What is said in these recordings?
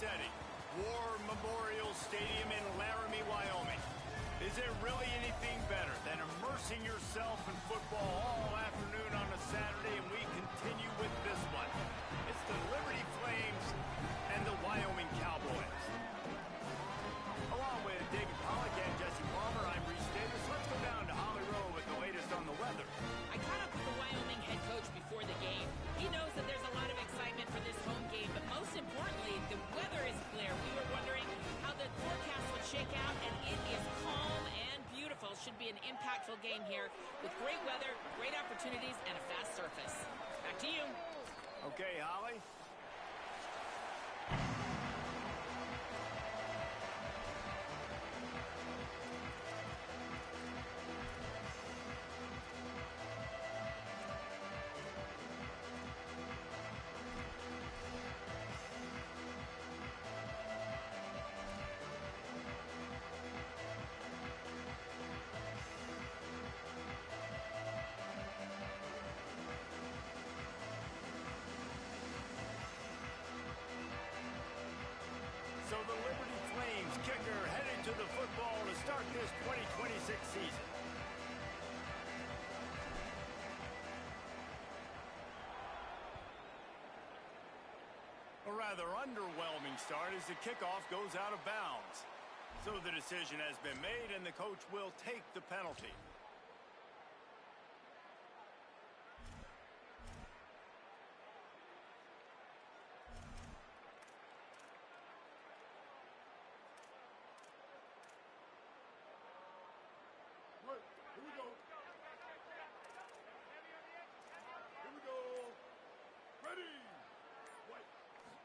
setting. War Memorial Stadium in Laramie, Wyoming. Is there really anything better than immersing yourself in football all afternoon on a Saturday? And we continue with this one. It's the Liberty Flames and the Wyoming Cowboys. Along with David Pollack and Jesse Palmer, I'm Reese Davis. Let's go down to Holly Rowe with the latest on the weather. I caught up with the Wyoming head coach before the game. He knows that there's a lot of excitement for this home game, but most importantly, the weather is clear. We were wondering how the forecast would shake out, and it is calm and beautiful. Should be an impactful game here with great weather, great opportunities, and a fast surface. Back to you. Okay, Holly. So the Liberty Flames kicker headed to the football to start this 2026 season. A rather underwhelming start as the kickoff goes out of bounds. So the decision has been made and the coach will take the penalty. Here we go. Here we go. Ready. Wait.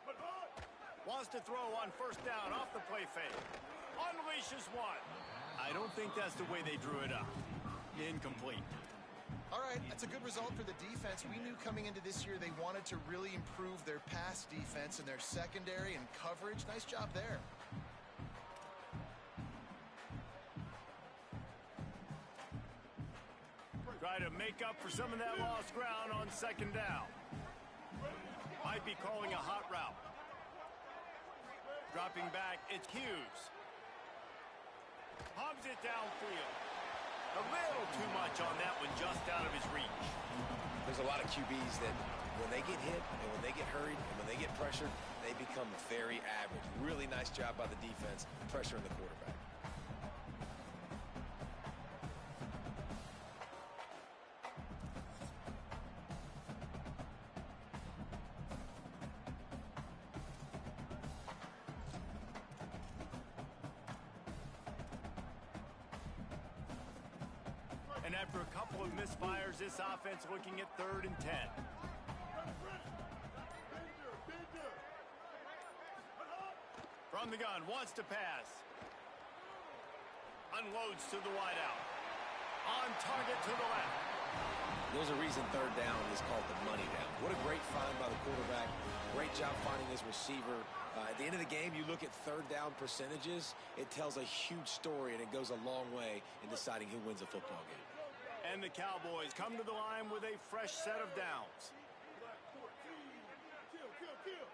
But hard. Wants to throw on first down off the play fake. Unleashes one. I don't think that's the way they drew it up. Incomplete. All right, that's a good result for the defense. We knew coming into this year they wanted to really improve their pass defense and their secondary and coverage. Nice job there. Try to make up for some of that lost ground on second down. Might be calling a hot route. Dropping back, it's Hughes. Hubs it downfield. A little too much on that one, just out of his reach. There's a lot of QBs that when they get hit and when they get hurried and when they get pressured, they become very average. Really nice job by the defense pressuring the quarterback. And after a couple of misfires, this offense looking at 3rd and 10. From the gun, wants to pass. Unloads to the wideout. On target to the left. There's a reason 3rd down is called the money down. What a great find by the quarterback. Great job finding his receiver. At the end of the game, you look at 3rd down percentages. It tells a huge story, and it goes a long way in deciding who wins a football game. And the Cowboys come to the line with a fresh set of downs. Kill.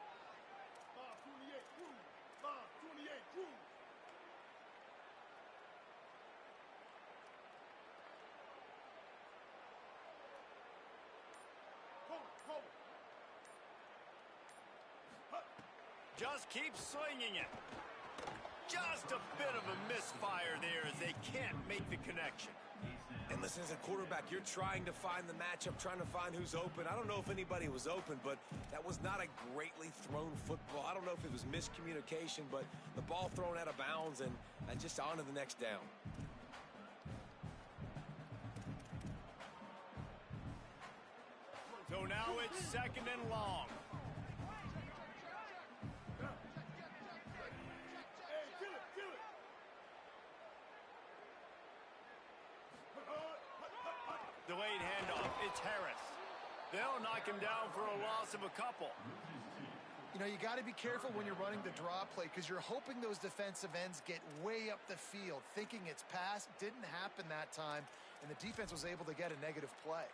528 crew. 528 crew. Hold. Just keep slinging it. Just a bit of a misfire there as they can't make the connection. And listen, as a quarterback, you're trying to find the matchup, trying to find who's open. I don't know if anybody was open, but that was not a greatly thrown football. I don't know if it was miscommunication, but the ball thrown out of bounds and just on to the next down. So now it's 2nd and long. Hey, kill it. Delayed handoff. It's Harris. They'll knock him down for a loss of a couple. You know, you got to be careful when you're running the draw play because you're hoping those defensive ends get way up the field, thinking it's pass. Didn't happen that time, and the defense was able to get a negative play.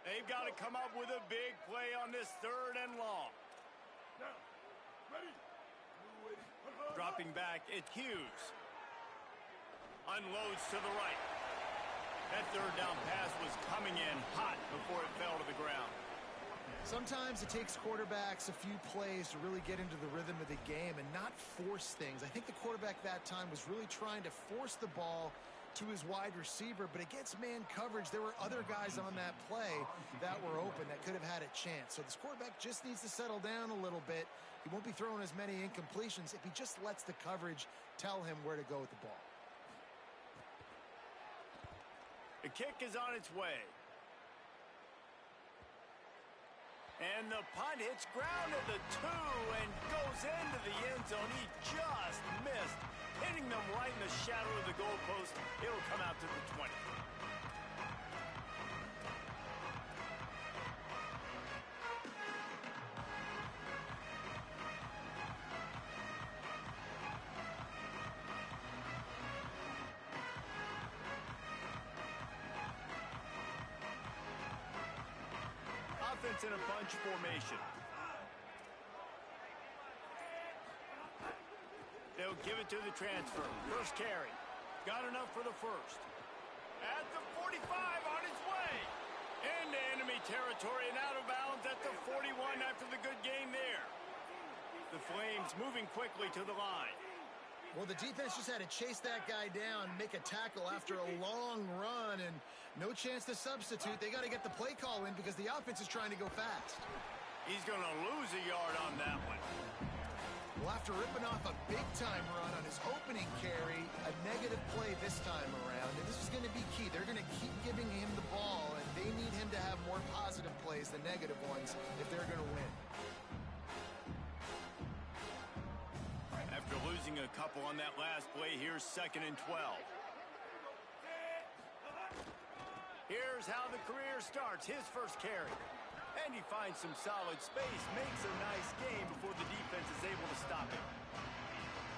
They've got to come up with a big play on this 3rd and long. Now, ready. Dropping back, it's Hughes. Unloads to the right. That 3rd down pass was coming in hot before it fell to the ground. Sometimes it takes quarterbacks a few plays to really get into the rhythm of the game and not force things. I think the quarterback that time was really trying to force the ball to his wide receiver, but against man coverage, there were other guys on that play that were open that could have had a chance. So this quarterback just needs to settle down a little bit. He won't be throwing as many incompletions if he just lets the coverage tell him where to go with the ball. The kick is on its way. And the punt hits ground at the 2 and goes into the end zone. He just missed, hitting them right in the shadow of the goalpost. It'll come out to the 20. Offense in a bunch formation. They'll give it to the transfer. First carry. Got enough for the first. At the 45 on its way. Into enemy territory and out of bounds at the 41 after the good game there. The Flames moving quickly to the line. Well, the defense just had to chase that guy down, make a tackle after a long run, and no chance to substitute. They got to get the play call in because the offense is trying to go fast. He's going to lose a yard on that one. Well, after ripping off a big-time run on his opening carry, a negative play this time around, and this is going to be key. They're going to keep giving him the ball, and they need him to have more positive plays than negative ones if they're going to win. After losing a couple on that last play, here's 2nd and 12. Here's how the career starts. His first carry. And he finds some solid space, makes a nice game before the defense is able to stop him.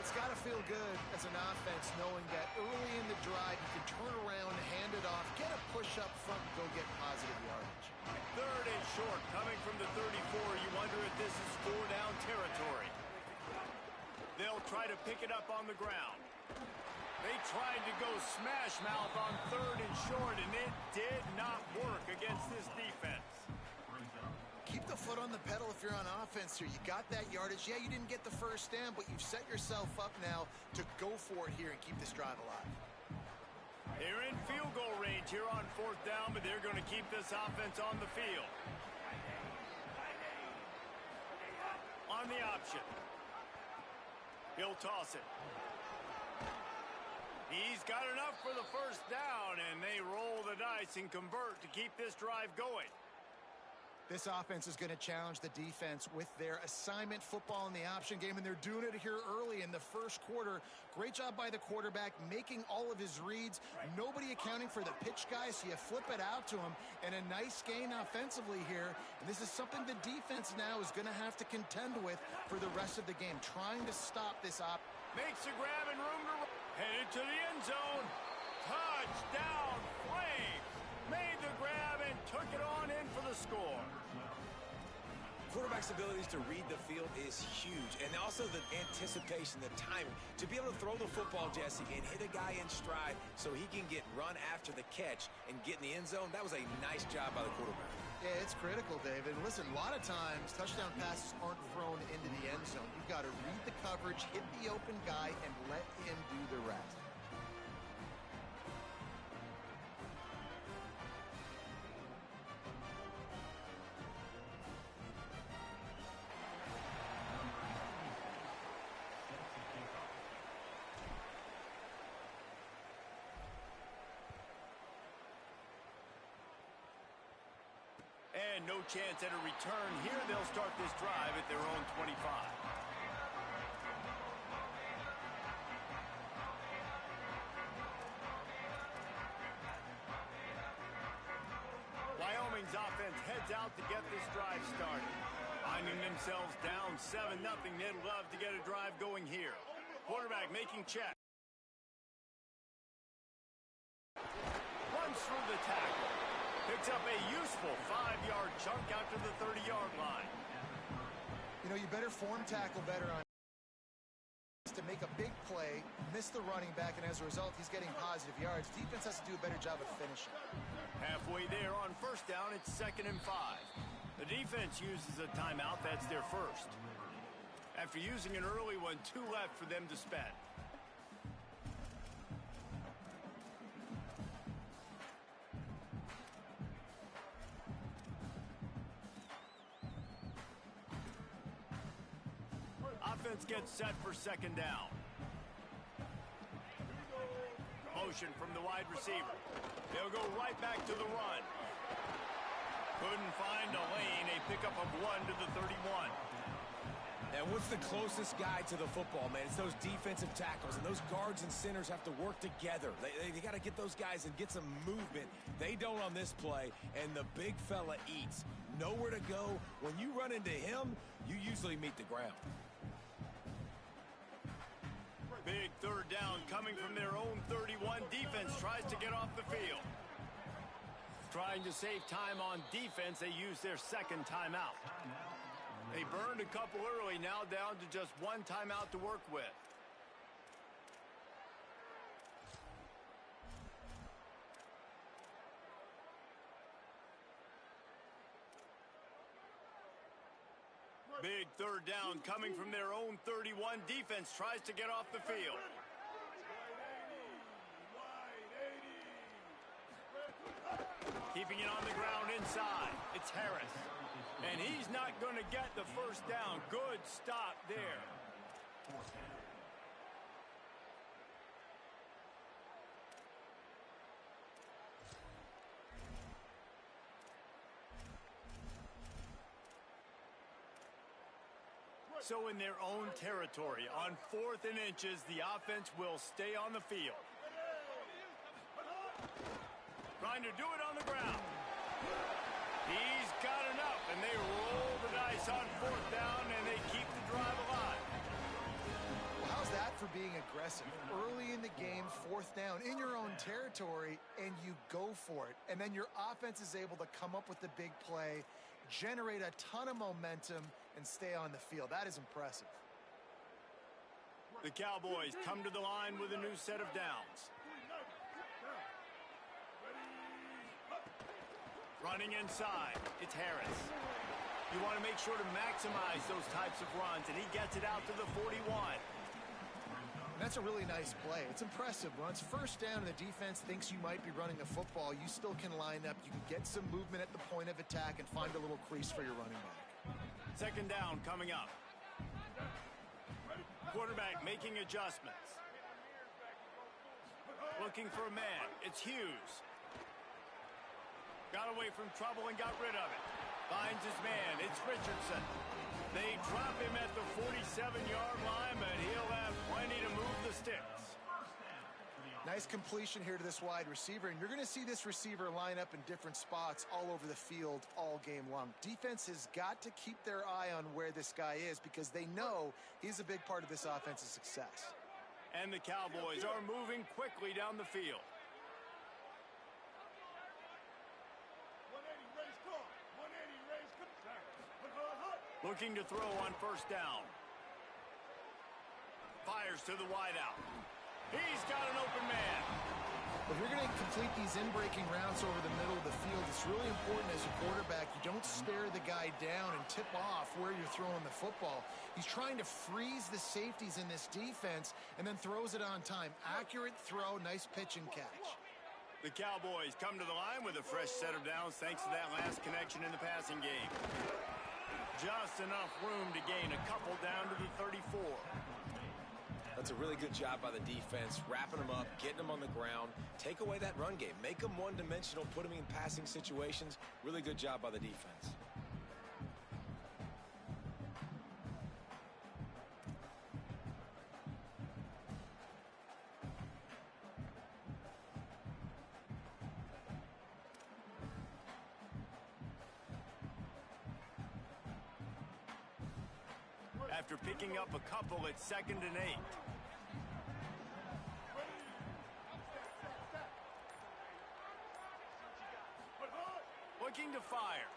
It's got to feel good as an offense knowing that early in the drive you can turn around, hand it off, get a push up front, and go get positive yardage. 3rd and short, coming from the 34. You wonder if this is 4-down territory. They'll try to pick it up on the ground. They tried to go smash mouth on 3rd and short, and it did not work against this defense. Keep the foot on the pedal if you're on offense here. You got that yardage. Yeah, you didn't get the first down, but you've set yourself up now to go for it here and keep this drive alive. They're in field goal range here on 4th down, but they're going to keep this offense on the field. On the option. He'll toss it. He's got enough for the first down, and they roll the dice and convert to keep this drive going. This offense is going to challenge the defense with their assignment football in the option game, and they're doing it here early in the first quarter. Great job by the quarterback, making all of his reads. Nobody accounting for the pitch guy, so you flip it out to him, and a nice gain offensively here. And this is something the defense now is going to have to contend with for the rest of the game, trying to stop this op. Makes a grab and room to headed to the end zone. Touchdown, Flames! Made the grab and took it on in for the score. Quarterback's abilities to read the field is huge, and also the anticipation, the timing. To be able to throw the football, Jesse, and hit a guy in stride so he can get run after the catch and get in the end zone, that was a nice job by the quarterback. Yeah, it's critical, David. And listen, a lot of times touchdown passes aren't thrown into the end zone. You've got to read the coverage, hit the open guy, and let him do the rest. And no chance at a return here. They'll start this drive at their own 25. Wyoming's offense heads out to get this drive started. Finding themselves down 7-0, they'd love to get a drive going here. Quarterback making check. Runs through the tackle. Picks up a useful 5-yard chunk out to the 30-yard line. You know, you better form tackle better on to make a big play, miss the running back, and as a result, he's getting positive yards. Defense has to do a better job of finishing. Halfway there on first down, it's 2nd and 5. The defense uses a timeout. That's their first. After using an early one, 2 left for them to spend. Offense gets set for 2nd down. Motion from the wide receiver. They'll go right back to the run. Couldn't find a lane. A pickup of 1 to the 31. And what's the closest guy to the football, man? It's those defensive tackles, and those guards and centers have to work together. They got to get those guys and get some movement. They don't on this play, and the big fella eats. Nowhere to go. When you run into him, you usually meet the ground. Big 3rd down coming from their own 31. Defense tries to get off the field. Trying to save time on defense, they use their 2nd timeout. They burned a couple early, now down to just 1 timeout to work with. Big 3rd down coming from their own 31. Defense tries to get off the field. Keeping it on the ground inside. It's Harris. And he's not going to get the first down. Good stop there. So in their own territory, on 4th and inches, the offense will stay on the field. Trying to do it on the ground. He's got enough, and they roll the dice on 4th down, and they keep the drive alive. Well, how's that for being aggressive? Early in the game, 4th down, in your own territory, and you go for it. And then your offense is able to come up with the big play, generate a ton of momentum, and stay on the field. That is impressive. The Cowboys come to the line with a new set of downs. Running inside, it's Harris. You want to make sure to maximize those types of runs, and he gets it out to the 41. And that's a really nice play. It's impressive. When it's 1st down and the defense thinks you might be running a football, you still can line up. You can get some movement at the point of attack and find a little crease for your running back. 2nd down coming up. Quarterback making adjustments. Looking for a man. It's Hughes. Got away from trouble and got rid of it. Finds his man. It's Richardson. They drop him at the 47-yard line, but he'll have plenty to move the sticks. Nice completion here to this wide receiver, and you're going to see this receiver line up in different spots all over the field all game long. Defense has got to keep their eye on where this guy is because they know he's a big part of this offense's success. And the Cowboys are moving quickly down the field. Looking to throw on 1st down. Fires to the wideout. He's got an open man. If you're going to complete these in-breaking routes over the middle of the field, it's really important as a quarterback you don't stare the guy down and tip off where you're throwing the football. He's trying to freeze the safeties in this defense and then throws it on time. Accurate throw, nice pitch and catch. The Cowboys come to the line with a fresh set of downs thanks to that last connection in the passing game. Just enough room to gain a couple down to the 34. That's a really good job by the defense, wrapping them up, getting them on the ground, take away that run game, make them one-dimensional, put them in passing situations. Really good job by the defense. After picking up a couple, it's 2nd and 8. looking to fire.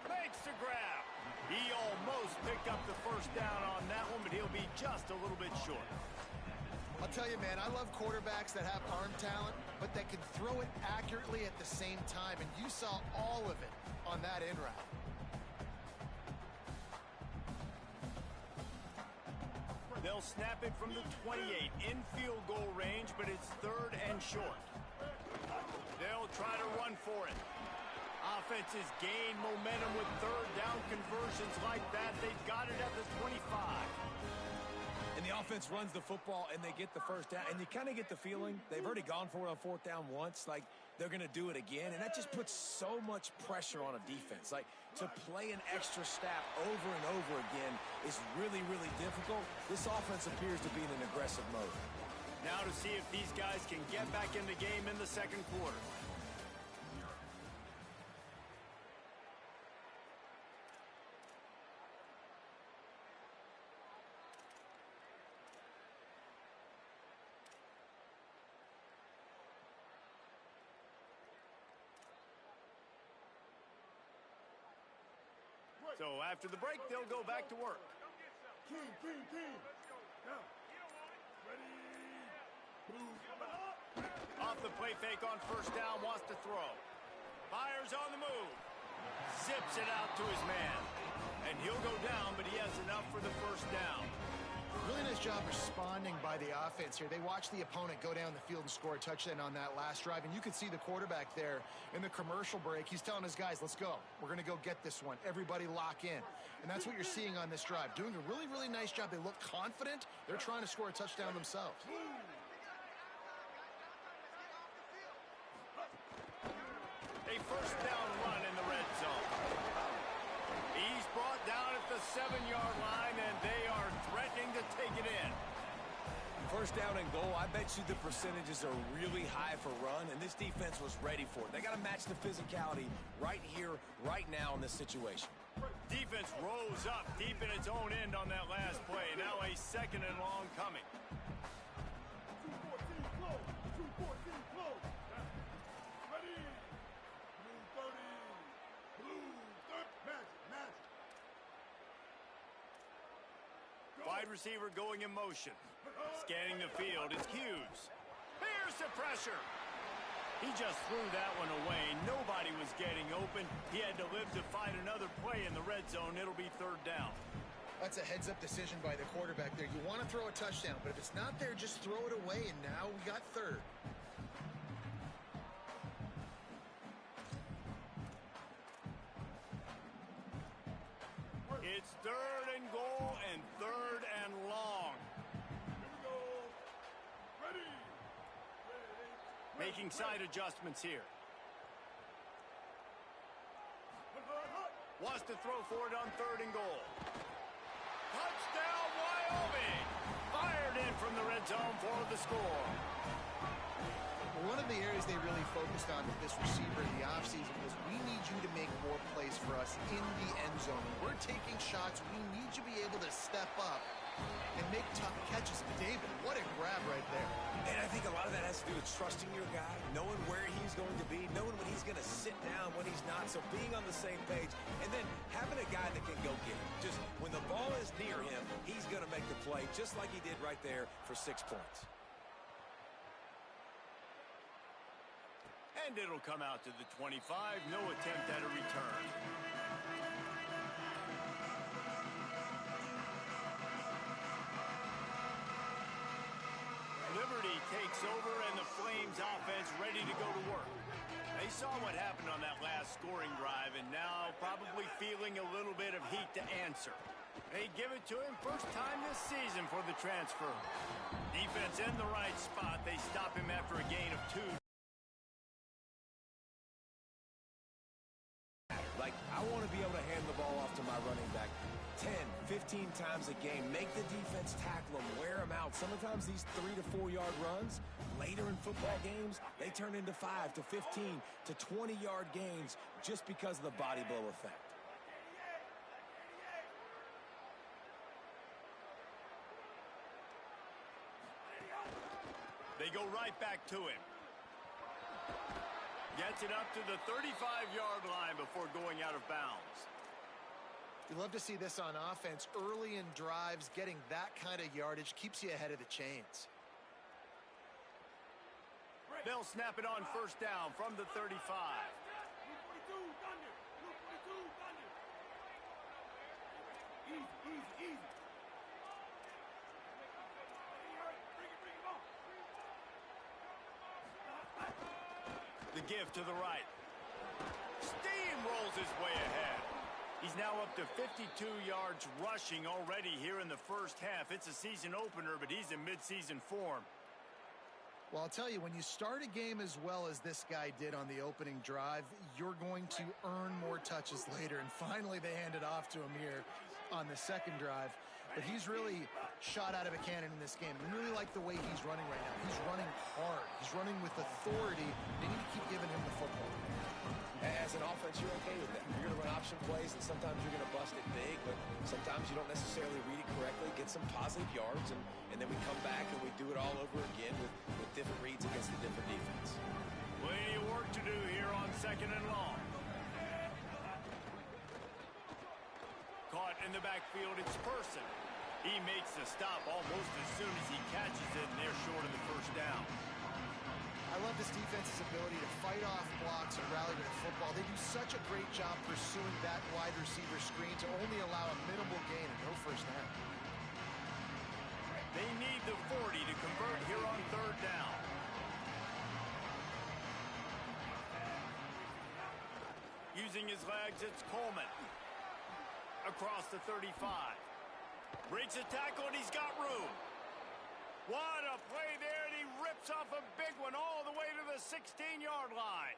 Makes the grab. He almost picked up the first down on that one, but he'll be just a little bit short. I'll tell you, man, I love quarterbacks that have arm talent, but that can throw it accurately at the same time, and you saw all of it on that in route. They'll snap it from the 28 in field goal range, but it's 3rd and short. They'll try to run for it. Offenses gain momentum with 3rd down conversions like that. They've got it at the 25. And the offense runs the football, and they get the first down. And you kind of get the feeling they've already gone for it on 4th down once. Like, they're going to do it again. And that just puts so much pressure on a defense. Like, to play an extra snap over and over again is really, really difficult. This offense appears to be in an aggressive mode. Now to see if these guys can get back in the game in the 2nd quarter. So after the break, they'll go back to work. King. Now. Ready. Blue. Off the play fake on 1st down, wants to throw. Fires on the move. Zips it out to his man. And he'll go down, but he has enough for the 1st down. Really nice job responding by the offense here. They watched the opponent go down the field and score a touchdown on that last drive, and you could see the quarterback there in the commercial break. He's telling his guys, let's go. We're going to go get this one. Everybody lock in. And that's what you're seeing on this drive. Doing a really, really nice job. They look confident. They're trying to score a touchdown themselves. A 1st down run in the red zone. He's brought down at the 7-yard line, and they are threatening to take it in. 1st down and goal, I bet you the percentages are really high for run, and this defense was ready for it. They got to match the physicality right here, right now in this situation. Defense rose up deep in its own end on that last play. Now a 2nd and long coming. 214 close. 214 close. Ready. Blue 30. Blue 30. Magic. Wide receiver going in motion. Scanning the field is Hughes. Here's the pressure. He just threw that one away. Nobody was getting open. He had to live to find another play in the red zone. It'll be 3rd down. That's a heads-up decision by the quarterback there. You want to throw a touchdown, but if it's not there, just throw it away, and now we got 3rd. It's 3rd and goal and 3rd and long. Ready. Making side adjustments here. Wants to throw for it on 3rd and goal. Touchdown, Wyoming! Fired in from the red zone for the score. One of the areas they really focused on with this receiver in the offseason was we need you to make more plays for us in the end zone. When we're taking shots, we need you to be able to step up and make tough catches. But David, what a grab right there. And I think a lot of that has to do with trusting your guy, knowing where he's going to be, knowing when he's going to sit down, when he's not, so being on the same page, and then having a guy that can go get it. Just when the ball is near him, he's going to make the play, just like he did right there for 6 points. And it'll come out to the 25. No attempt at a return. Liberty takes over, and the Flames offense ready to go to work. They saw what happened on that last scoring drive, and now probably feeling a little bit of heat to answer. They give it to him first time this season for the transfer. Defense in the right spot. They stop him after a gain of 2. Like, I want to be able to hand the ball off to my running back 10, 15 times a game. Make the defense tackle them, wear them out. Sometimes these 3 to 4 yard runs, later in football games, they turn into 5 to 15 to 20 yard gains just because of the body blow effect. They go right back to him. Gets it up to the 35-yard line before going out of bounds. You love to see this on offense. Early in drives, getting that kind of yardage keeps you ahead of the chains. They'll snap it on first down from the 35. Easy. The give to the right. Steamrolls his way ahead. He's now up to 52 yards rushing already here in the first half. It's a season opener, but he's in midseason form. Well, I'll tell you, when you start a game as well as this guy did on the opening drive, you're going to earn more touches later. And finally, they hand it off to him here on the second drive. But he's really shot out of a cannon in this game. I really like the way he's running right now. He's running hard. He's running with authority. They need to keep giving him the football. As an offense, you're okay with that. You're going to run option plays, and sometimes you're going to bust it big, but sometimes you don't necessarily read it correctly, get some positive yards, and then we come back and we do it all over again with different reads against a different defense. Plenty of work to do here on second and long. Caught in the backfield, it's Person. He makes the stop almost as soon as he catches it, and they're short of the first down. I love this defense's ability to fight off blocks and rally to the football. They do such a great job pursuing that wide receiver screen to only allow a minimal gain and no first down. They need the 40 to convert here on third down. Using his legs, it's Coleman. Across the 35. Breaks a tackle, and he's got room. What a play there, and he rips off a big one all the way to the 16-yard line.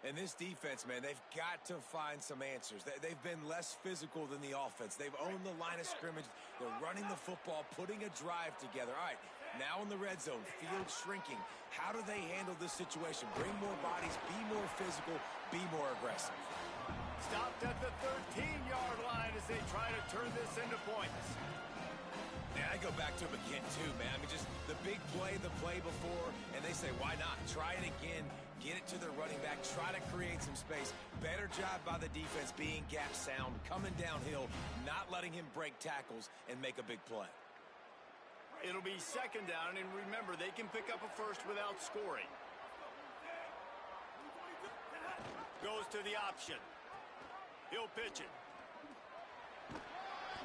And this defense, man, they've got to find some answers. They've been less physical than the offense. They've owned the line of scrimmage. They're running the football, putting a drive together. All right, now in the red zone, field shrinking. How do they handle this situation? Bring more bodies, be more physical, be more aggressive. Stopped at the 13-yard line as they try to turn this into points. And I go back to him again, too, man. I mean, just the big play, the play before, and they say, why not? Try it again. Get it to their running back. Try to create some space. Better job by the defense being gap sound, coming downhill, not letting him break tackles and make a big play. It'll be second down, and remember, they can pick up a first without scoring. Goes to the option. He'll pitch it.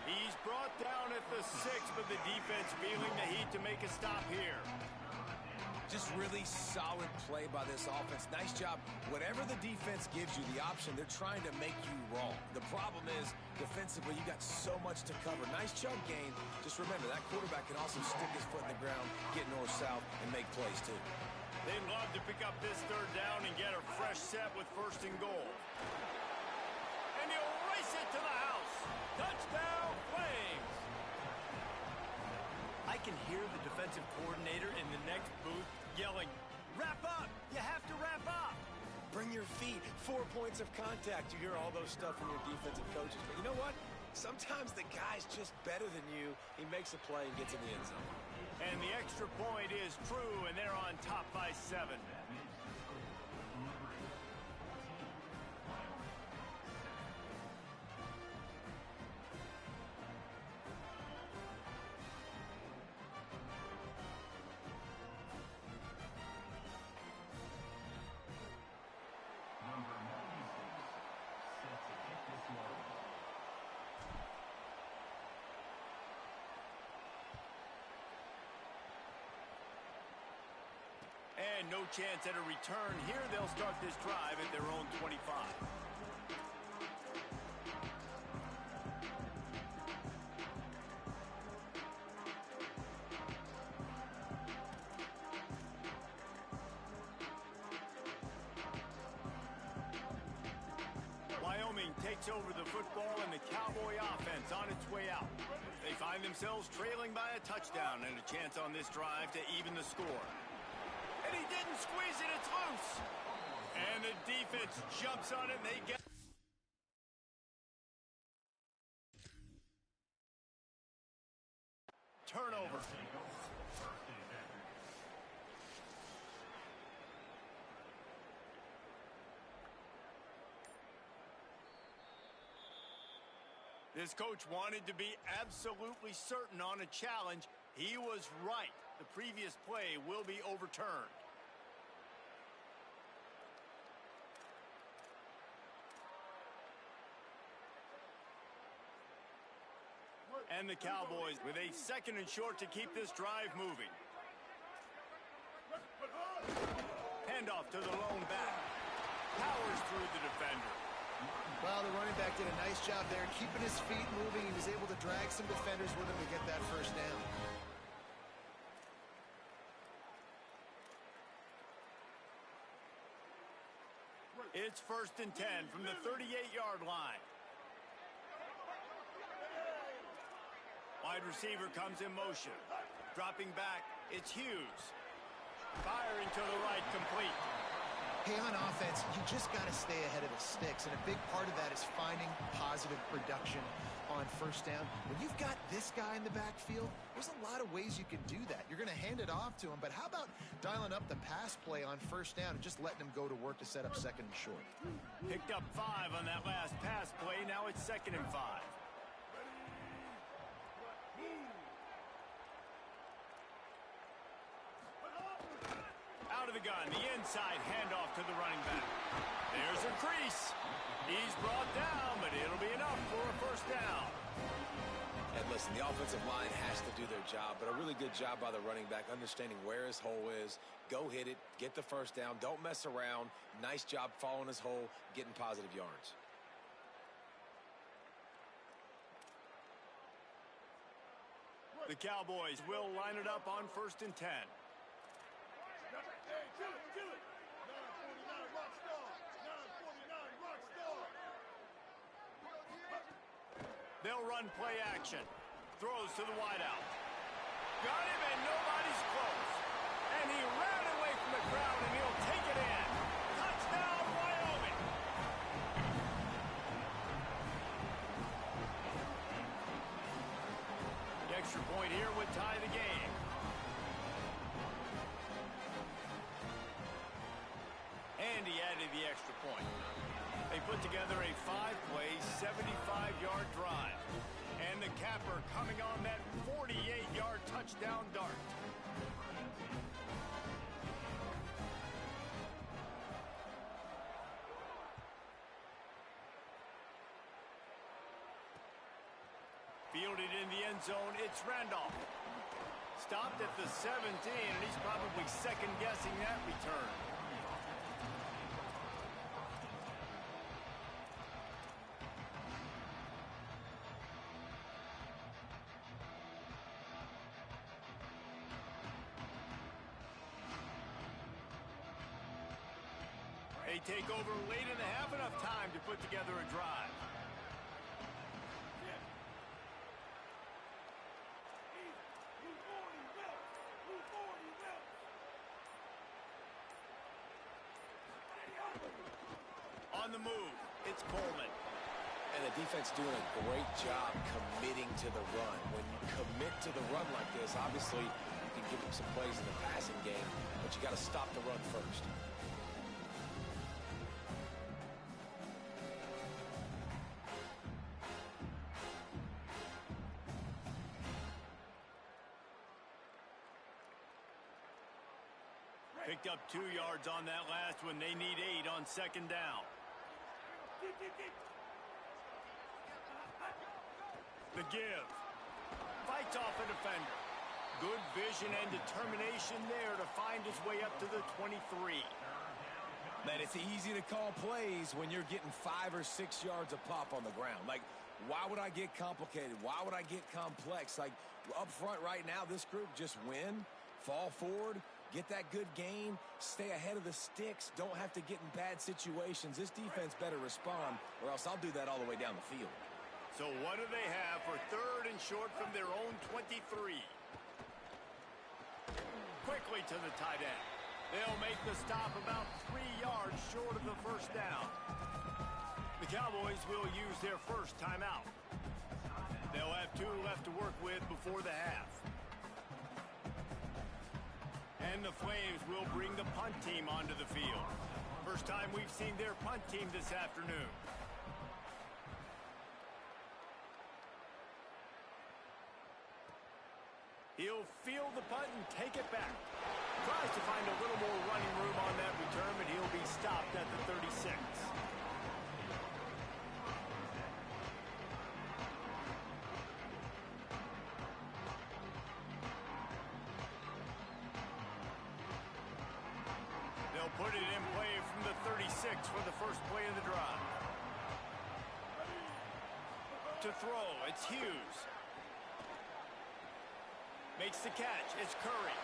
He's brought down at the 6, but the defense feeling the heat to make a stop here. Just really solid play by this offense. Nice job. Whatever the defense gives you the option, they're trying to make you wrong. The problem is, defensively, you got so much to cover. Nice chunk gain. Just remember, that quarterback can also stick his foot in the ground, get north-south, and make plays, too. They'd love to pick up this third down and get a fresh set with first and goal. And he'll race it to the house. Touchdown, Flames! I can hear the defensive coordinator in the next booth yelling, wrap up! You have to wrap up! Bring your feet. 4 points of contact. You hear all those stuff from your defensive coaches. But you know what? Sometimes the guy's just better than you. He makes a play and gets in the end zone. And the extra point is true, and they're on top by 7. And no chance at a return here. They'll start this drive at their own 25. Wyoming takes over the football and the Cowboy offense on its way out. They find themselves trailing by a touchdown and a chance on this drive to even the score. And he didn't squeeze it, it's loose. And the defense jumps on it, and they get... turnover. This coach wanted to be absolutely certain on a challenge. He was right. The previous play will be overturned. And the Cowboys with a 2nd and short to keep this drive moving. Handoff to the lone back. Powers through the defender. Well, the running back did a nice job there, keeping his feet moving. He was able to drag some defenders with him to get that first down. It's 1st and 10 from the 38-yard line. Wide receiver comes in motion. Dropping back, it's Hughes. Firing to the right, complete. Hey, on offense, you just got to stay ahead of the sticks, and a big part of that is finding positive production on first down. When you've got this guy in the backfield, there's a lot of ways you can do that. You're going to hand it off to him, but how about dialing up the pass play on first down and just letting him go to work to set up 2nd and short? Picked up 5 on that last pass play. Now it's 2nd and 5. Out of the gun, the inside handoff to the running back. There's a crease. He's brought down, but it'll be enough for a first down. And listen, the offensive line has to do their job, but a really good job by the running back, understanding where his hole is. Go hit it, get the first down, don't mess around. Nice job following his hole, getting positive yards. The Cowboys will line it up on 1st and 10. Hey, kill it, kill it. 949 rock star. 949 rock star. They'll run play action. Throws to the wideout. Got him and nobody's close. And he ran away from the crowd and he'll take it in. Touchdown, Wyoming. The extra point here would tie the game. And he added the extra point. They put together a 5-play, 75-yard drive. And the capper coming on that 48-yard touchdown dart. Fielded in the end zone, it's Randolph. Stopped at the 17, and he's probably second-guessing that return. They take over late in the half, enough time to put together a drive. On the move, it's Coleman. And the defense doing a great job committing to the run. When you commit to the run like this, obviously you can give them some plays in the passing game, but you got to stop the run first. Picked up 2 yards on that last one. They need 8 on 2nd down. The give. Fights off a defender. Good vision and determination there to find his way up to the 23. Man, it's easy to call plays when you're getting 5 or 6 yards of pop on the ground. Like, why would I get complicated? Why would I get complex? Like, up front right now, this group just win, fall forward, get that good gain, stay ahead of the sticks, don't have to get in bad situations. This defense better respond, or else I'll do that all the way down the field. So what do they have for 3rd and short from their own 23? Quickly to the tight end. They'll make the stop about 3 yards short of the first down. The Cowboys will use their first timeout. They'll have 2 left to work with before the half. And the Flames will bring the punt team onto the field. First time we've seen their punt team this afternoon. He'll field the punt and take it back. Tries to find a little more running room on that return, but he'll be stopped at the 36. They'll put it in play from the 36 for the first play of the drive. To throw, it's Hughes. Makes the catch, it's Curry.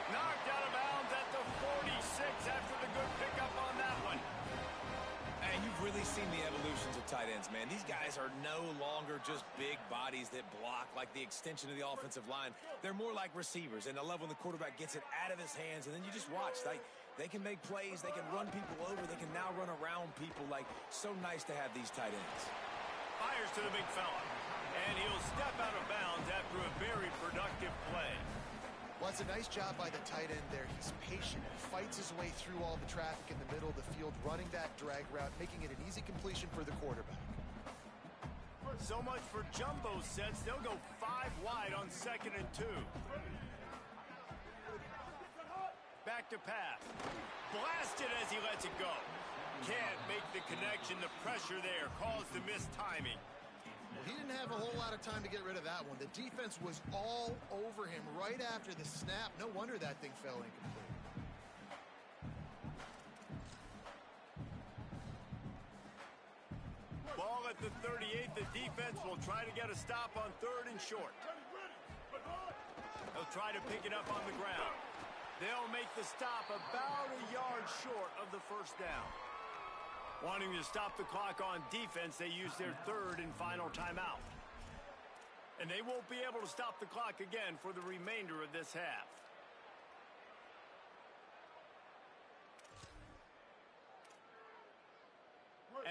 Knocked out of bounds at the 46 after the good pickup on that one. And you've really seen the evolutions of tight ends, man. These guys are no longer just big bodies that block like the extension of the offensive line. They're more like receivers, and I love when the quarterback gets it out of his hands, and then you just watch. They can make plays, they can run people over, they can now run around people. So nice to have these tight ends. Fires to the big fella, and he'll step out of bounds after a very productive play. Well, it's a nice job by the tight end there. He's patient. He fights his way through all the traffic in the middle of the field, running that drag route, making it an easy completion for the quarterback. So much for jumbo sets. They'll go 5 wide on 2nd and 2. Back to pass. Blasted as he lets it go. Can't make the connection. The pressure there caused the missed timing. Well, he didn't have a whole lot of time to get rid of that one. The defense was all over him right after the snap. No wonder that thing fell incomplete. Ball at the 38. The defense will try to get a stop on 3rd and short. They'll try to pick it up on the ground. They'll make the stop about a yard short of the first down. Wanting to stop the clock on defense, they use their 3rd and final timeout. And they won't be able to stop the clock again for the remainder of this half.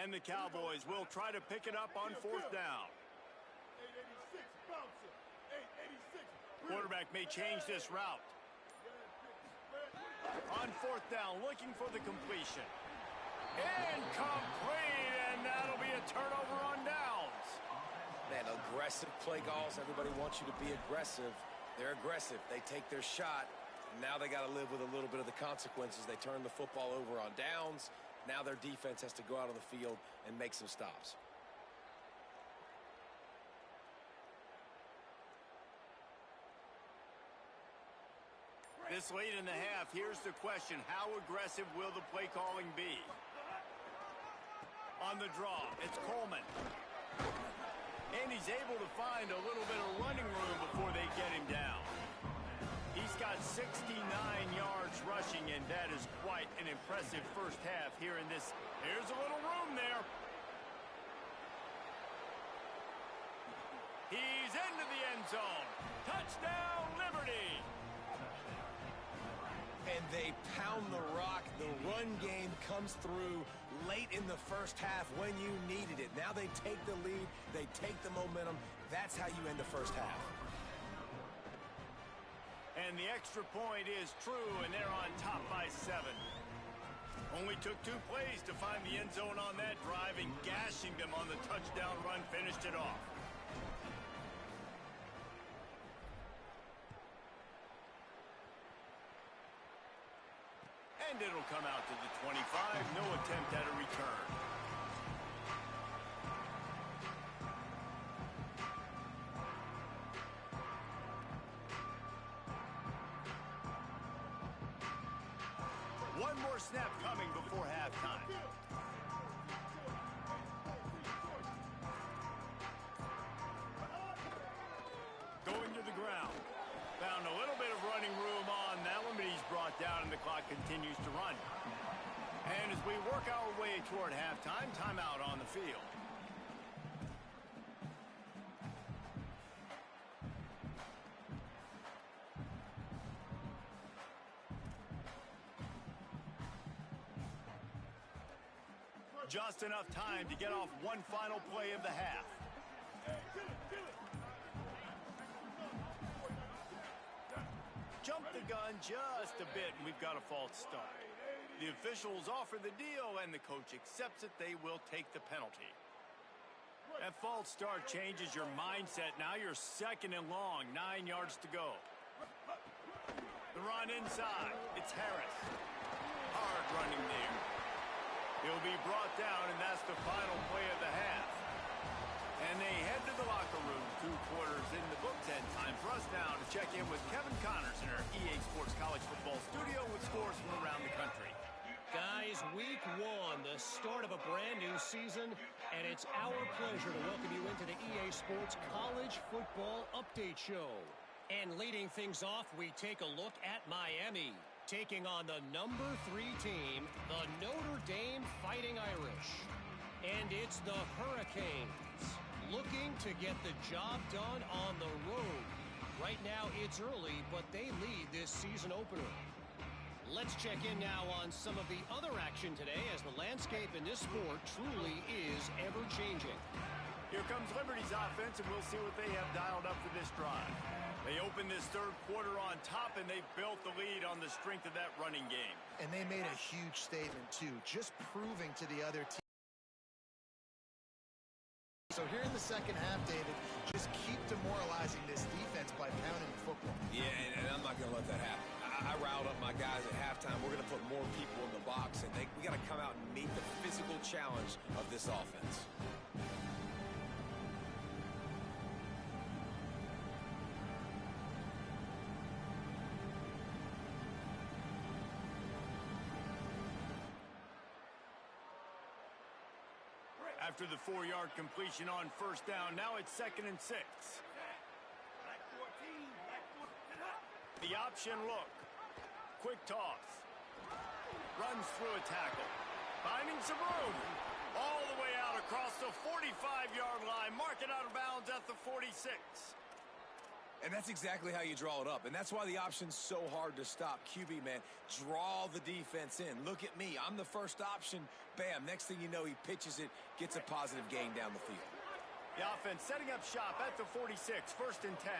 And the Cowboys will try to pick it up on 4th down. 886 bouncer. 886. Quarterback may change this route. On 4th down, looking for the completion. Incomplete, and that'll be a turnover on downs. Man, aggressive play calls. Everybody wants you to be aggressive. They're aggressive. They take their shot. Now they got to live with a little bit of the consequences. They turn the football over on downs. Now their defense has to go out on the field and make some stops. This late in the half, here's the question. How aggressive will the play calling be? On the draw, it's Coleman. And he's able to find a little bit of running room before they get him down. He's got 69 yards rushing, and that is quite an impressive first half here in this. Here's a little room there. He's into the end zone. Touchdown, Liberty. And they pound the rock. The run game comes through late in the first half when you needed it. Now they take the lead. They take the momentum. That's how you end the first half. And the extra point is true, and they're on top by 7. Only took 2 plays to find the end zone on that drive, and gashing them on the touchdown run finished it off. And it'll come out to the 25. No attempt at a return. One more snap coming before halftime. Going to the ground. Found a little bit of running room on that one, but he's brought down and the clock continues to run. And as we work our way toward halftime, timeout on the field. Just enough time to get off one final play of the half. Jump the gun just a bit, and we've got a false start. The officials offer the deal, and the coach accepts it. They will take the penalty. That false start changes your mindset. Now you're second and long, 9 yards to go. The run inside. It's Harris. Hard running there. He'll be brought down, and that's the final play of the half. And they head to the locker room. 2 quarters in the books, and time for us now to check in with Kevin Connors in our EA Sports College Football studio with scores from around the country. Guys, week 1, the start of a brand new season, and it's our pleasure to welcome you into the EA Sports College Football Update Show. And leading things off, we take a look at Miami, taking on the number 3 team, the Notre Dame Fighting Irish. And it's the Hurricanes, looking to get the job done on the road. Right now, it's early, but they lead this season opener. Let's check in now on some of the other action today as the landscape in this sport truly is ever-changing. Here comes Liberty's offense, and we'll see what they have dialed up for this drive. They opened this third quarter on top, and they built the lead on the strength of that running game. And they made a huge statement, too, just proving to the other team. So here in the second half, David, just keep demoralizing this defense by pounding the football. Yeah, and I'm not going to let that happen. I riled up my guys at halftime. We're going to put more people in the box, and we got to come out and meet the physical challenge of this offense. After the 4-yard completion on first down, now it's 2nd and 6. The option look. Quick toss. Runs through a tackle. Finding some room. All the way out across the 45-yard line. Marking out of bounds at the 46. And that's exactly how you draw it up. And that's why the option's so hard to stop. QB, man, draw the defense in. Look at me. I'm the first option. Bam. Next thing you know, he pitches it, gets a positive gain down the field. The offense setting up shop at the 46. 1st and 10.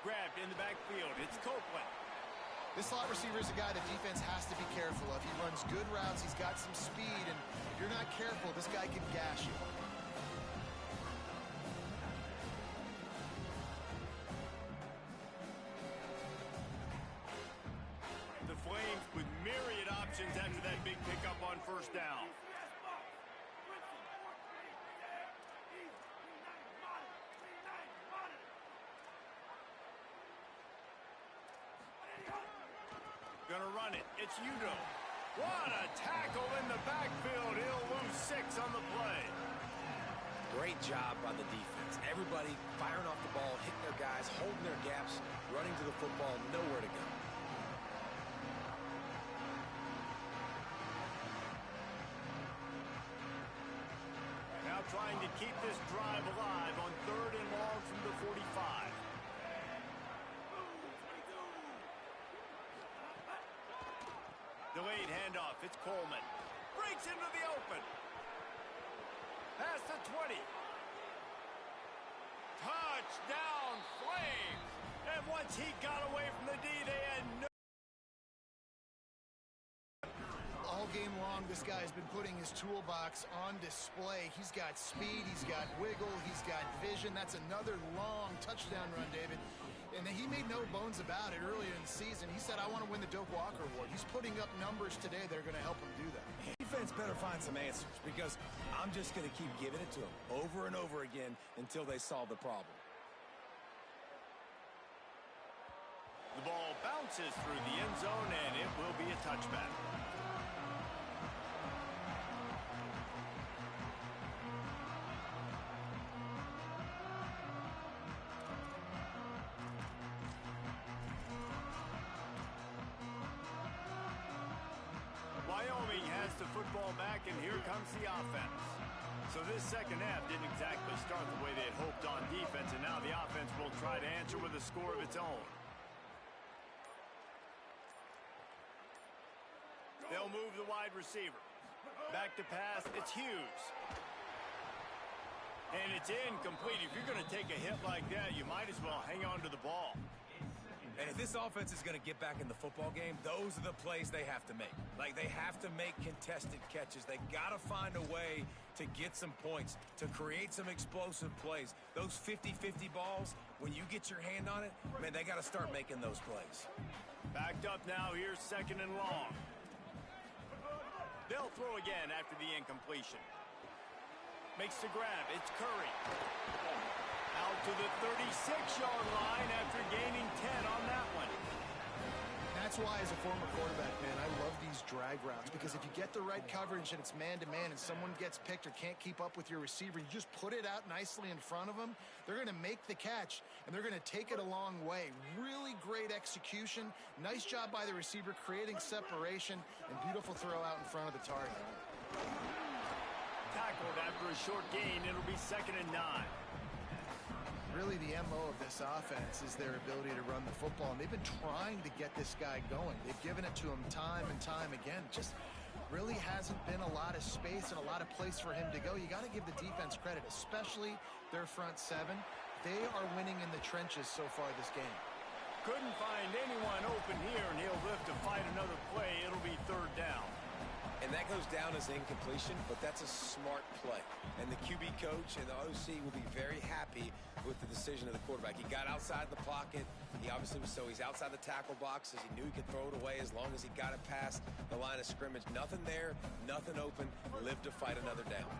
Grabbed in the backfield. It's Copeland. This slot receiver is a guy the defense has to be careful of. He runs good routes. He's got some speed, and if you're not careful, this guy can gash you. The Flames with myriad options after that big pickup on first down. Gonna run it. It's Udo. What a tackle in the backfield. He'll lose 6 on the play. Great job by the defense. Everybody firing off the ball, hitting their guys, holding their gaps, running to the football, nowhere to go. Now trying to keep this drive alive on 3rd and long from the 45. Delayed handoff. It's Coleman. Breaks into the open. Past the 20. Touchdown, Flames. And once he got away from the D, they had no... All game long, this guy's been putting his toolbox on display. He's got speed. He's got wiggle. He's got vision. That's another long touchdown run, David. And he made no bones about it earlier in the season. He said, I want to win the Doak Walker Award. He's putting up numbers today that are going to help him do that. Defense better find some answers because I'm just going to keep giving it to them over and over again until they solve the problem. The ball bounces through the end zone, and it will be a touchback. Wyoming has the football back, and here comes the offense. So this second half didn't exactly start the way they had hoped on defense, and now the offense will try to answer with a score of its own. They'll move the wide receiver. Back to pass, it's Hughes. And it's incomplete. If you're going to take a hit like that, you might as well hang on to the ball. And if this offense is going to get back in the football game, those are the plays they have to make. Like, they have to make contested catches. They got to find a way to get some points, to create some explosive plays. Those 50-50 balls, when you get your hand on it, man, they got to start making those plays. Backed up now. Here's 2nd and long. They'll throw again after the incompletion. Makes the grab. It's Curry. Out to the 36-yard line after gaining 10 on that one. That's why, as a former quarterback, man, I love these drag routes, because if you get the right coverage and it's man-to-man and someone gets picked or can't keep up with your receiver, you just put it out nicely in front of them. They're going to make the catch, and they're going to take it a long way. Really great execution. Nice job by the receiver creating separation, and beautiful throw out in front of the target. Tackled after a short gain. It'll be 2nd and 9. Really, the MO of this offense is their ability to run the football, and they've been trying to get this guy going. They've given it to him time and time again. Just really hasn't been a lot of space and a lot of place for him to go. You got to give the defense credit, especially their front seven. They are winning in the trenches so far this game. Couldn't find anyone open here, and he'll live to fight another play. It'll be 3rd down. And that goes down as incompletion, but that's a smart play. And the QB coach and the OC will be very happy with the decision of the quarterback. He got outside the pocket. He obviously was, so he's outside the tackle box, as he knew he could throw it away as long as he got it past the line of scrimmage. Nothing there, nothing open. Live to fight another down.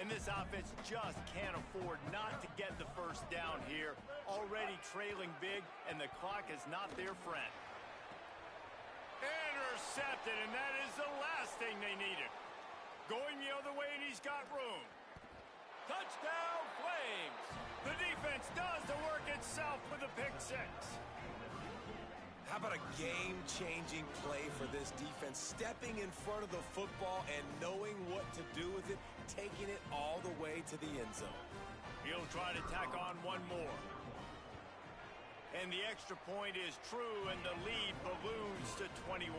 And this offense just can't afford not to get the 1st down here. Already trailing big, and the clock is not their friend. Intercepted, and that is the last thing they needed. Going the other way, and he's got room. Touchdown, Flames. The defense does the work itself with a pick 6. How about a game-changing play for this defense? Stepping in front of the football and knowing what to do with it, taking it all the way to the end zone. He'll try to tack on one more. And the extra point is true, and the lead balloons to 21.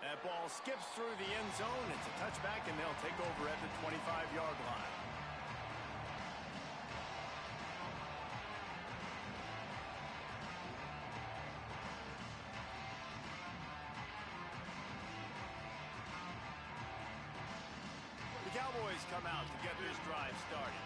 That ball skips through the end zone. It's a touchback, and they'll take over at the 25-yard line. The Cowboys come out to get this drive started.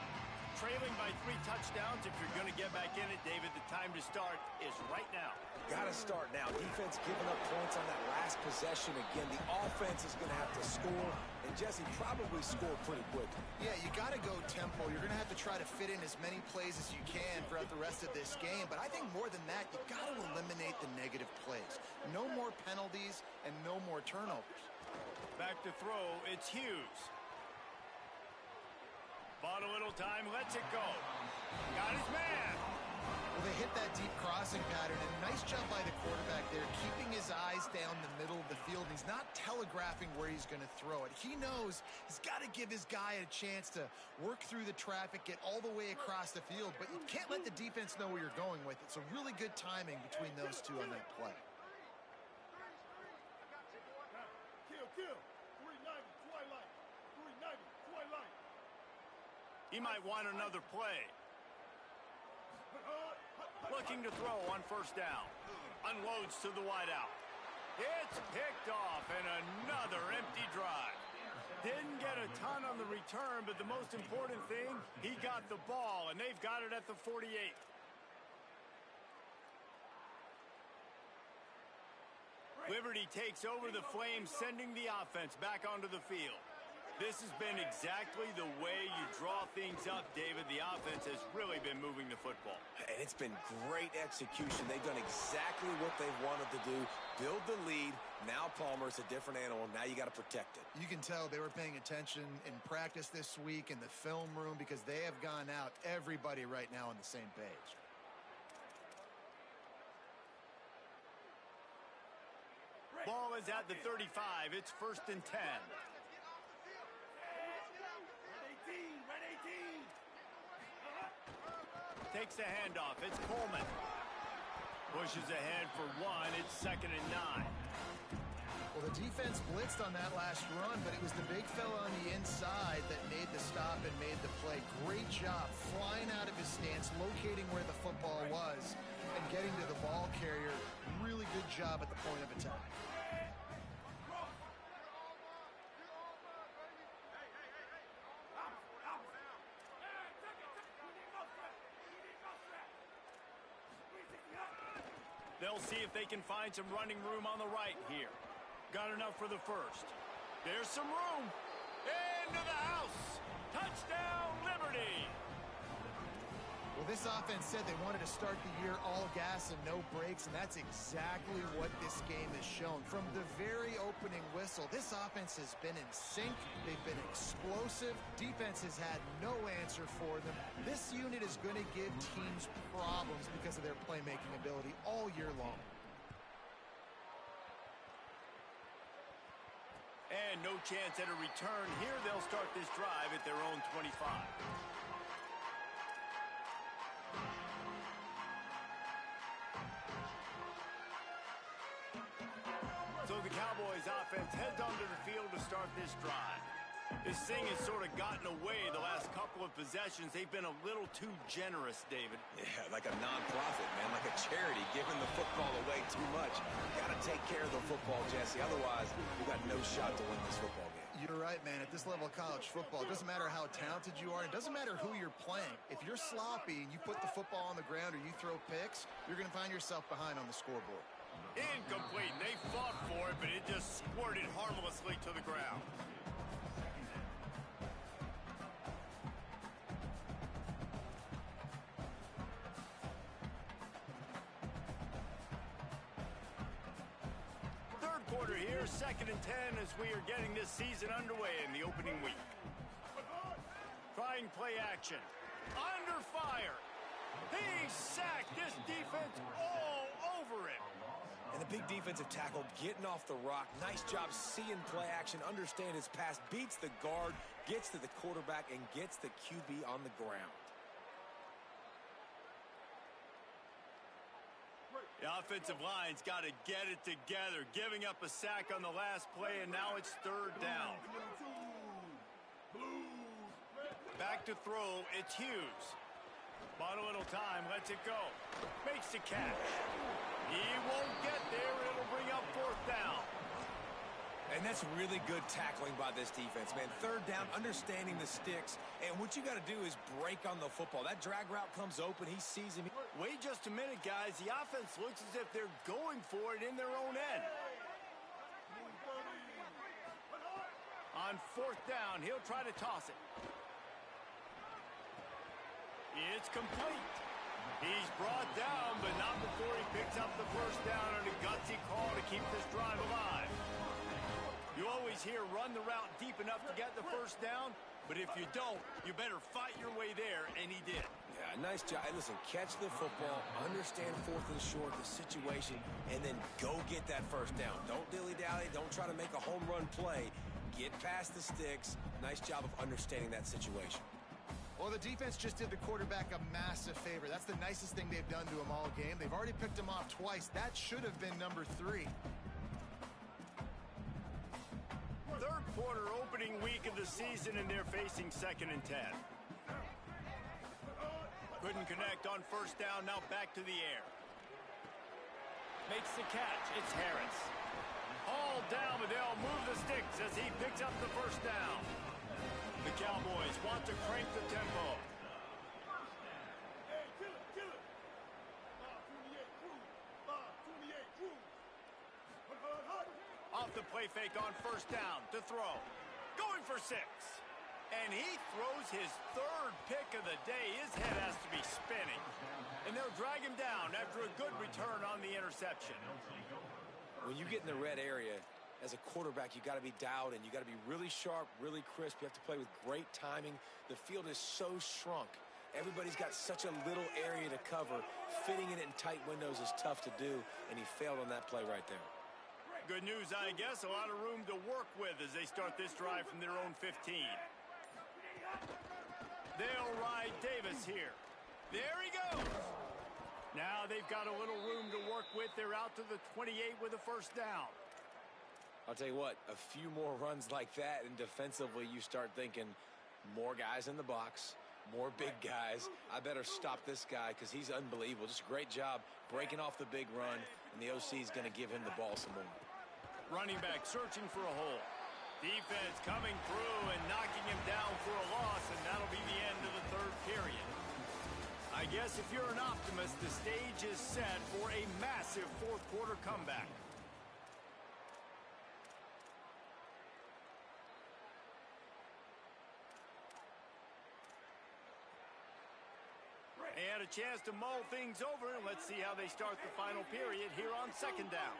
Trailing by 3 touchdowns. If you're going to get back in it, David, the time to start is right now. Got to start now. Defense giving up points on that last possession again. The offense is going to have to score, and Jesse probably score pretty quick. Yeah, you got to go tempo. You're going to have to try to fit in as many plays as you can throughout the rest of this game. But I think more than that, you got to eliminate the negative plays. No more penalties and no more turnovers. Back to throw, it's Hughes. Bought a little time, lets it go. Got his man. Well, they hit that deep crossing pattern, and nice job by the quarterback there, keeping his eyes down the middle of the field. He's not telegraphing where he's going to throw it. He knows he's got to give his guy a chance to work through the traffic, get all the way across the field, but you can't let the defense know where you're going with it. So really good timing between those two on that play. Kill. 390, Twilight. 390, Twilight. He might want another play. Looking to throw on 1st down. Unloads to the wideout. It's picked off, and another empty drive. Didn't get a ton on the return, but the most important thing, he got the ball, and they've got it at the 48. Liberty takes over the Flames, sending the offense back onto the field. This has been exactly the way you draw things up, David. The offense has really been moving the football. And it's been great execution. They've done exactly what they've wanted to do. Build the lead. Now Palmer's a different animal. Now you got to protect it. You can tell they were paying attention in practice this week in the film room, because they have gone out, everybody right now on the same page. Ball is at the 35. It's 1st and 10. takes the handoff. It's Coleman. Pushes ahead for one. It's 2nd and 9. Well, the defense blitzed on that last run, but it was the big fella on the inside that made the stop and made the play. Great job flying out of his stance, locating where the football was, and getting to the ball carrier. Really good job at the point of attack. They'll see if they can find some running room on the right here. Got enough for the first. There's some room. Into the house. Touchdown, Liberty. Well, this offense said they wanted to start the year all gas and no brakes, and that's exactly what this game has shown. From the very opening whistle, this offense has been in sync. They've been explosive. Defense has had no answer for them. This unit is going to give teams problems because of their playmaking ability all year long. And no chance at a return here. They'll start this drive at their own 25. So the Cowboys offense heads onto the field to start this drive. This thing has sort of gotten away the last couple of possessions. They've been a little too generous, David. Yeah, like a non-profit, man, like a charity, giving the football away too much. Got to take care of the football, Jesse. Otherwise, you got no shot to win this football game. You're right, man. At this level of college football, it doesn't matter how talented you are. It doesn't matter who you're playing. If you're sloppy and you put the football on the ground or you throw picks, you're going to find yourself behind on the scoreboard. Incomplete. They fought for it, but it just squirted harmlessly to the ground. Third quarter here, 2nd and 10 as we are getting this season underway in the opening week. Trying play action. Under fire. He sacked this defense all over him. And the big defensive tackle getting off the rock. Nice job seeing play action, understand his pass, beats the guard, gets to the quarterback, and gets the QB on the ground. The offensive line's got to get it together, giving up a sack on the last play, and now it's 3rd down. Back to throw, it's Hughes. Bought a little time, lets it go. Makes the catch. He won't get there. It'll bring up 4th down. And that's really good tackling by this defense, man. 3rd down, understanding the sticks. And what you got to do is break on the football. That drag route comes open. He sees him. Wait just a minute, guys. The offense looks as if they're going for it in their own end. On 4th down, he'll try to toss it. It's complete. He's brought down, but not before he picks up the 1st down on a gutsy call to keep this drive alive. You always hear run the route deep enough to get the 1st down, but if you don't, you better fight your way there, and he did. Yeah, nice job. Hey, listen, catch the football, understand 4th and short, the situation, and then go get that 1st down. Don't dilly-dally. Don't try to make a home run play. Get past the sticks. Nice job of understanding that situation. Well, the defense just did the quarterback a massive favor. That's the nicest thing they've done to him all game. They've already picked him off twice. That should have been number 3. Third quarter opening week of the season, and they're facing 2nd and 10. Couldn't connect on 1st down. Now back to the air. Makes the catch. It's Harris. Hauled down, but they'll move the sticks as he picks up the 1st down. The Cowboys want to crank the tempo. Hey, kill it. 528 crew. 528 crew. Off the play fake on 1st down to throw. Going for 6. And he throws his 3rd pick of the day. His head has to be spinning. And they'll drag him down after a good return on the interception. When you get in the red area, as a quarterback, you got to be dialed in. You got to be really sharp, really crisp. You have to play with great timing. The field is so shrunk. Everybody's got such a little area to cover. Fitting it in tight windows is tough to do, and he failed on that play right there. Good news, I guess. A lot of room to work with as they start this drive from their own 15. They'll ride Davis here. There he goes. Now they've got a little room to work with. They're out to the 28 with a first down. I'll tell you what, a few more runs like that, and defensively you start thinking more guys in the box, more big guys. I better stop this guy because he's unbelievable. Just a great job breaking off the big run, and the OC is going to give him the ball some more. Running back searching for a hole. Defense coming through and knocking him down for a loss, and that'll be the end of the third period. I guess if you're an optimist, the stage is set for a massive fourth quarter comeback. They had a chance to mull things over, and let's see how they start the final period here on second down.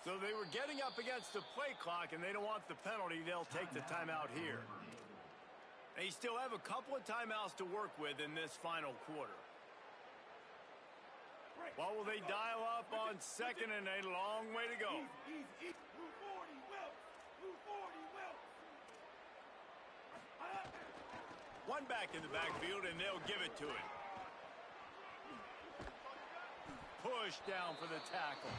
So they were getting up against the play clock, and they don't want the penalty. They'll take the timeout here. They still have a couple of timeouts to work with in this final quarter. What will they dial up on second and a long way to go? One back in the backfield, and they'll give it to him. Push down for the tackle.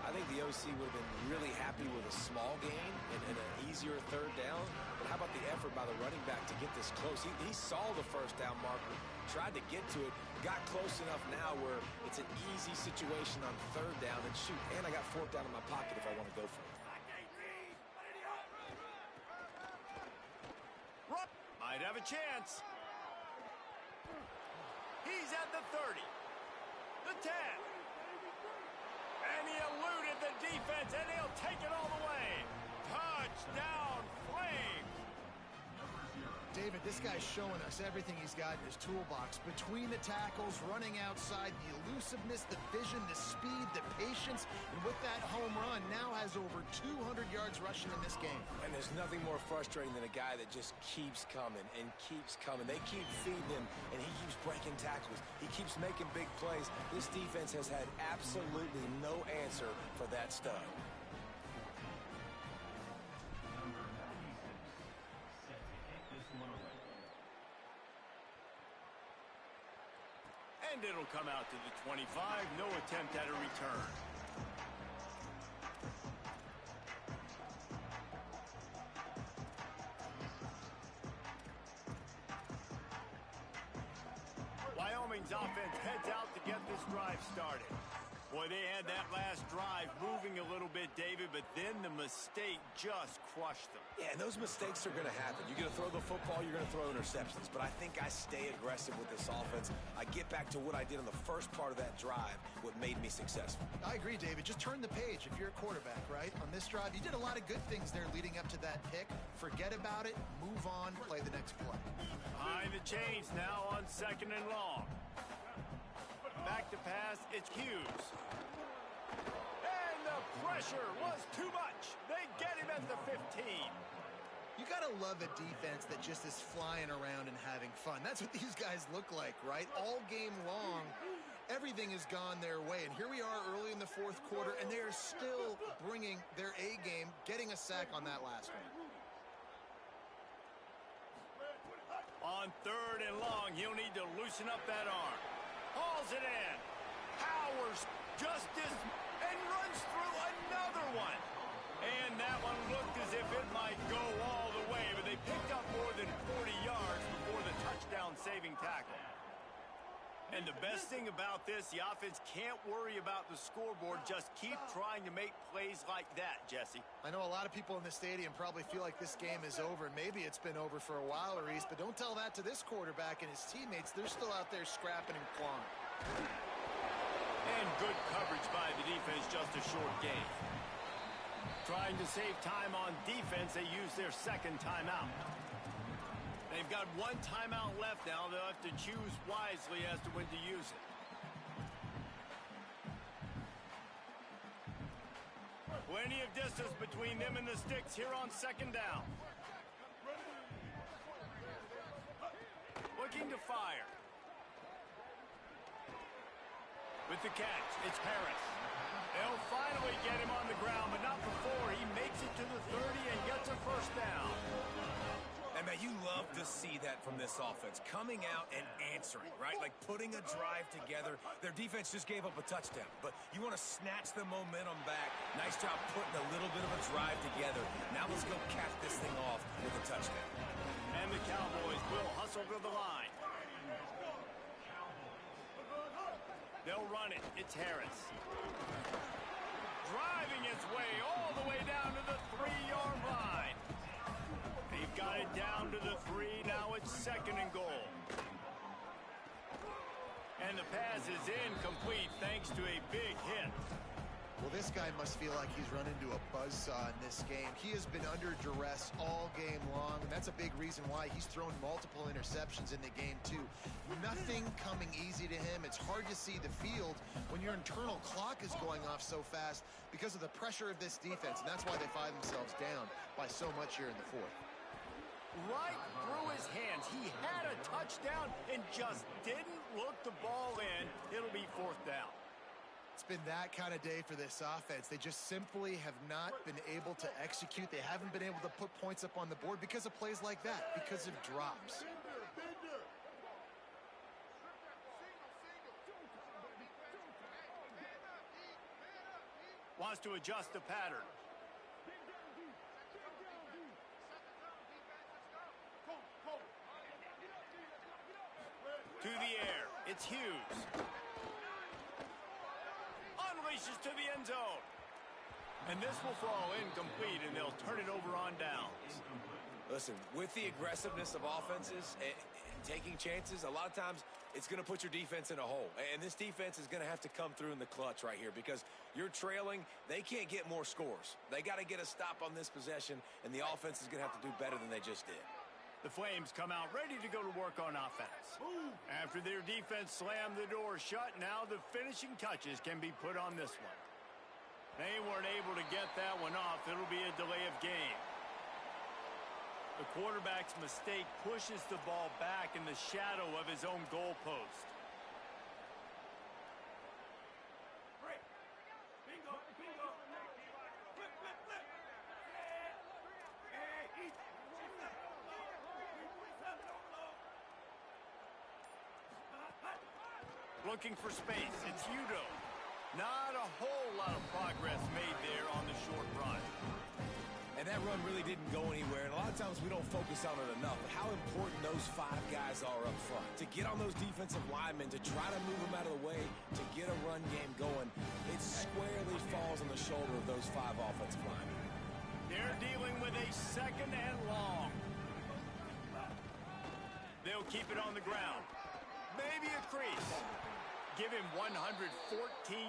I think the OC would have been really happy with a small gain and an easier third down. But how about the effort by the running back to get this close? He saw the first down marker, tried to get to it, got close enough now where it's an easy situation on third down. And shoot, and I got fourth down in my pocket if I want to go for it. Might have a chance. He's at the 30. The 10. And he eluded the defense, and he'll take it all the way. Touchdown, Flames. David, this guy's showing us everything he's got in his toolbox. Between the tackles, running outside, the elusiveness, the vision, the speed, the patience. And with that home run, now has over 200 yards rushing in this game. And there's nothing more frustrating than a guy that just keeps coming and keeps coming. They keep feeding him, and he keeps breaking tackles. He keeps making big plays. This defense has had absolutely no answer for that stud. And it'll come out to the 25. No attempt at a return. Wyoming's offense heads out to get this drive started. Boy, they had that last drive moving a little bit, David, but then the mistake just crushed them. Yeah, and those mistakes are going to happen. You're going to throw the football, you're going to throw interceptions. But I think I stay aggressive with this offense. I get back to what I did on the first part of that drive, what made me successful. I agree, David. Just turn the page if you're a quarterback, right? On this drive, you did a lot of good things there leading up to that pick. Forget about it, move on, play the next play. Behind the chains now on second and long. Back to pass, it's Hughes. And the pressure was too much. They get him at the 15. You got to love a defense that just is flying around and having fun. That's what these guys look like, right? All game long, everything has gone their way. And here we are early in the fourth quarter, and they are still bringing their A game, getting a sack on that last one. On third and long, he'll need to loosen up that arm. Hauls it in. Powers justice and runs through another one. And that one looked as if it might go all the way, but they picked up more than 40 yards before the touchdown-saving tackle. And the best thing about this, the offense can't worry about the scoreboard. Just keep trying to make plays like that, Jesse. I know a lot of people in the stadium probably feel like this game is over. Maybe it's been over for a while, Reese, but don't tell that to this quarterback and his teammates. They're still out there scrapping and clawing. And good coverage by the defense, just a short game. Trying to save time on defense, they use their second timeout. They've got one timeout left now. They'll have to choose wisely as to when to use it. Plenty of distance between them and the sticks here on second down. Looking to fire. With the catch, it's Harris. They'll finally get him on the ground, but not before he makes it to the 30 and gets a first down. And, man, you love to see that from this offense, coming out and answering, right? Like putting a drive together. Their defense just gave up a touchdown, but you want to snatch the momentum back. Nice job putting a little bit of a drive together. Now let's go cap this thing off with a touchdown. And the Cowboys will hustle to the line. They'll run it. It's Harris. Driving its way all the way down to the 3-yard line. They've got it down to the 3. Now it's 2nd and goal. And the pass is incomplete thanks to a big hit. Well, this guy must feel like he's run into a buzzsaw in this game. He has been under duress all game long, and that's a big reason why he's thrown multiple interceptions in the game, too. Nothing coming easy to him. It's hard to see the field when your internal clock is going off so fast because of the pressure of this defense, and that's why they find themselves down by so much here in the 4th. Right through his hands. He had a touchdown and just didn't look the ball in. It'll be 4th down. It's been that kind of day for this offense. They just simply have not been able to execute. They haven't been able to put points up on the board because of plays like that, because of drops. Wants to adjust the pattern. To the air. It's Hughes. Unleashes to the end zone. And this will fall incomplete, and they'll turn it over on downs. Listen, with the aggressiveness of offenses and taking chances, a lot of times it's going to put your defense in a hole. And this defense is going to have to come through in the clutch right here because you're trailing. They can't get more scores. They got to get a stop on this possession, and the offense is going to have to do better than they just did. The Flames come out ready to go to work on offense. After their defense slammed the door shut, now the finishing touches can be put on this one. They weren't able to get that one off. It'll be a delay of game. The quarterback's mistake pushes the ball back in the shadow of his own goalpost. Looking for space. It's Udo. Not a whole lot of progress made there on the short run. And that run really didn't go anywhere. And a lot of times we don't focus on it enough. But how important those 5 guys are up front. To get on those defensive linemen, to try to move them out of the way, to get a run game going, it squarely falls on the shoulder of those 5 offensive linemen. They're dealing with a 2nd and long. They'll keep it on the ground. Maybe a crease. Give him 114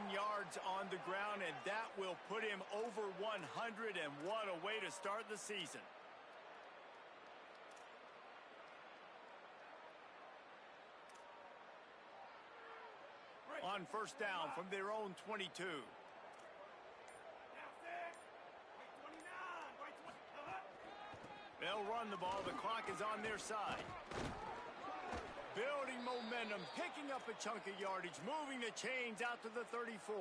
yards on the ground, and that will put him over 100, and what a way to start the season. On 1st down from their own 22. They'll run the ball. The clock is on their side. Building momentum, picking up a chunk of yardage, moving the chains out to the 34.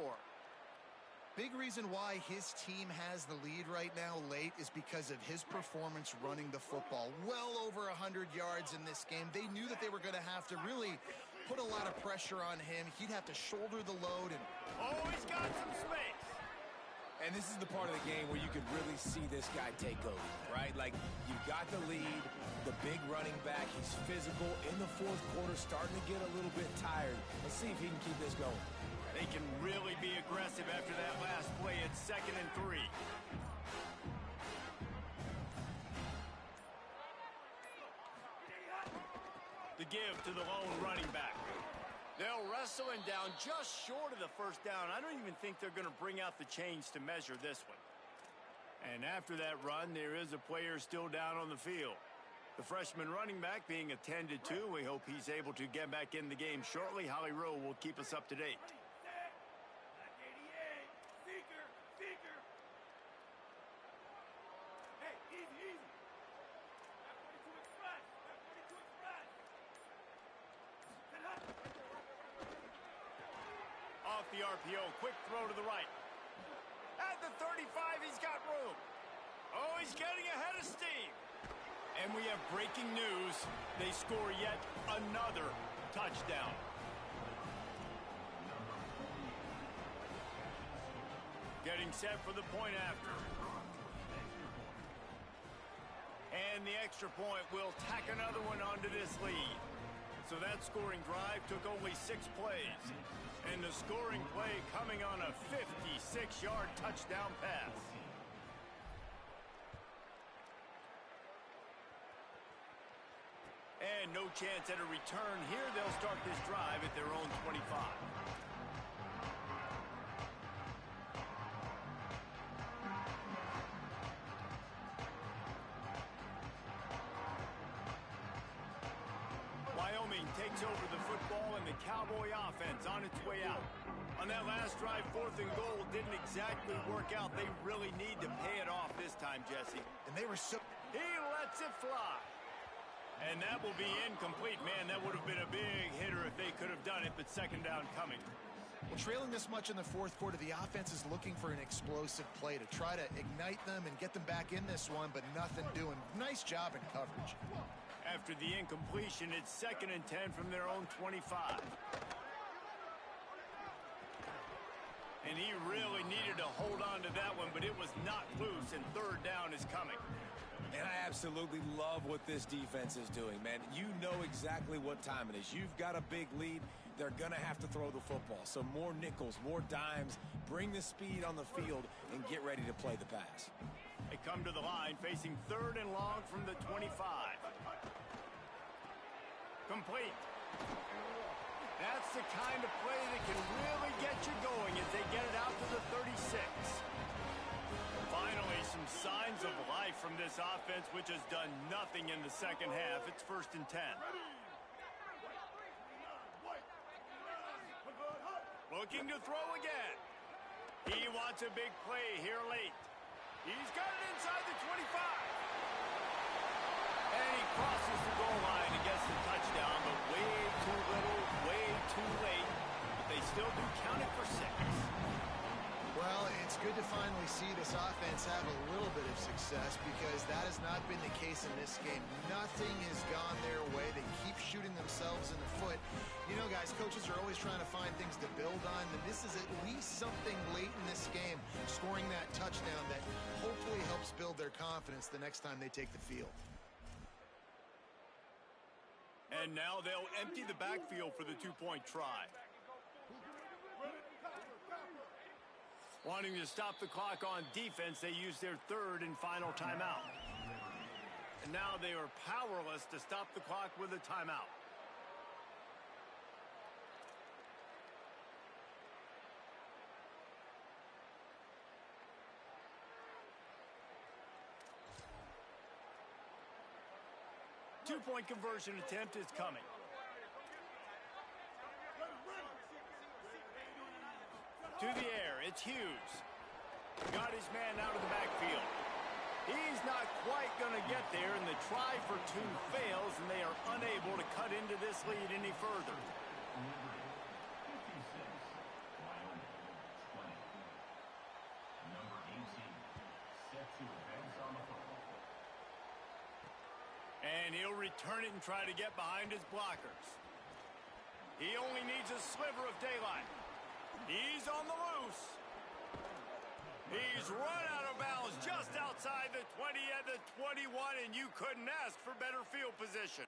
Big reason why his team has the lead right now late is because of his performance running the football. Well over 100 yards in this game. They knew that they were going to have to really put a lot of pressure on him. He'd have to shoulder the load. Oh, he's got some space. And this is the part of the game where you could really see this guy take over, right? Like, you've got the lead, the big running back. He's physical in the 4th quarter, starting to get a little bit tired. Let's see if he can keep this going. They can really be aggressive after that last play. It's 2nd and 3. The give to the lone running back. They'll wrestle him down just short of the 1st down. I don't even think they're going to bring out the chains to measure this one. And after that run, there is a player still down on the field. The freshman running back being attended to. We hope he's able to get back in the game shortly. Holly Rowe will keep us up to date. Off the RPO, quick throw to the right. At the 35, he's got room. Oh, he's getting ahead of steam. And we have breaking news. They score yet another touchdown. Getting set for the point after. And the extra point will tack another one onto this lead. So that scoring drive took only 6 plays. And the scoring play coming on a 56-yard touchdown pass. And no chance at a return here. They'll start this drive at their own 25. Wyoming takes over the football and the Cowboy offense on its way out. On that last drive, 4th and goal didn't exactly work out. They really need to pay it off this time, Jesse. And they were so... He lets it fly. And that will be incomplete. Man, that would have been a big hitter if they could have done it, but second down coming. Well, trailing this much in the 4th quarter, the offense is looking for an explosive play to try to ignite them and get them back in this one, but nothing doing. Nice job in coverage. After the incompletion, it's 2nd and 10 from their own 25. And he really needed to hold on to that one, but it was not loose, and 3rd down is coming. And I absolutely love what this defense is doing, man. You know exactly what time it is. You've got a big lead. They're going to have to throw the football. So more nickels, more dimes, bring the speed on the field, and get ready to play the pass. They come to the line facing 3rd and long from the 25. Complete. That's the kind of play that can really get you going as they get it out to the 36. Finally, some signs of life from this offense, which has done nothing in the second half. It's 1st and 10. Looking to throw again. He wants a big play here late. He's got it inside the 25. And he crosses the goal line and gets the touchdown, but way too little, way too late. But they still do count it for 6. Well, it's good to finally see this offense have a little bit of success because that has not been the case in this game. Nothing has gone their way. They keep shooting themselves in the foot. You know, guys, coaches are always trying to find things to build on, and this is at least something late in this game, scoring that touchdown that hopefully helps build their confidence the next time they take the field. And now they'll empty the backfield for the 2-point try. Wanting to stop the clock on defense, they use their 3rd and final timeout. And now they are powerless to stop the clock with a timeout. Two-point conversion attempt is coming. To the air, it's Hughes. Got his man out of the backfield. He's not quite going to get there, and the try for 2 fails, and they are unable to cut into this lead any further. And he'll return it and try to get behind his blockers. He only needs a sliver of daylight. He's on the loose. He's run out of bounds just outside the 20 and the 21, and you couldn't ask for better field position.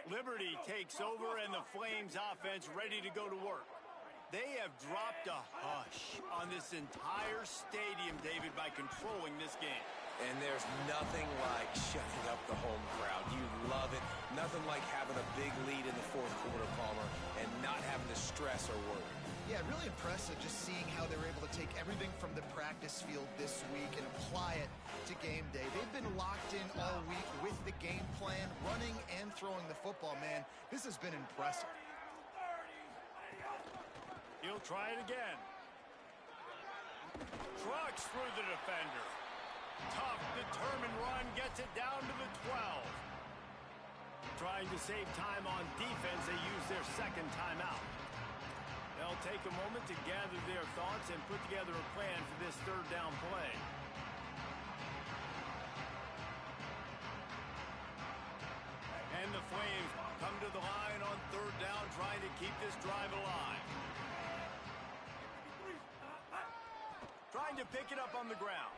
Liberty takes over, and the Flames offense ready to go to work. They have dropped a hush on on this entire stadium, David, by controlling this game. And there's nothing like shutting up the home crowd. You love it. Nothing like having a big lead in the fourth quarter, Palmer, and not having to stress or worry. Yeah, really impressive just seeing how they were able to take everything from the practice field this week and apply it to game day. They've been locked in all week with the game plan, running and throwing the football. Man, this has been impressive. He'll try it again. Trucks through the defender. Tough, determined run, gets it down to the 12. Trying to save time on defense, they use their second timeout. They'll take a moment to gather their thoughts and put together a plan for this third down play. And the Flames come to the line on third down, trying to keep this drive alive. Trying to pick it up on the ground.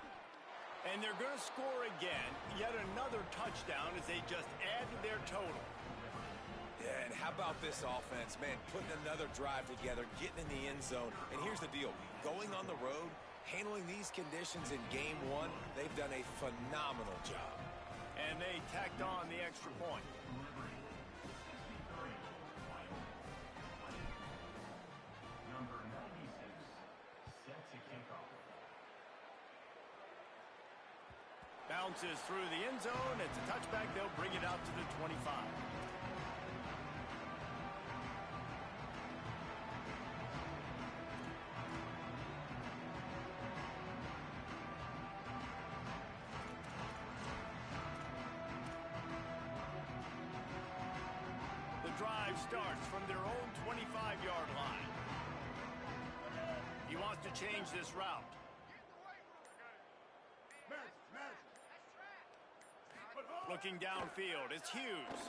And they're going to score again, yet another touchdown as they just add to their total. Yeah, and how about this offense, man, putting another drive together, getting in the end zone. And here's the deal, going on the road, handling these conditions in game one, they've done a phenomenal job. And they tacked on the extra point. Number 96, set to kick off. Bounces through the end zone. It's a touchback. They'll bring it out to the 25. The drive starts from their own 25-yard line. He wants to change this route. Looking downfield, it's Hughes.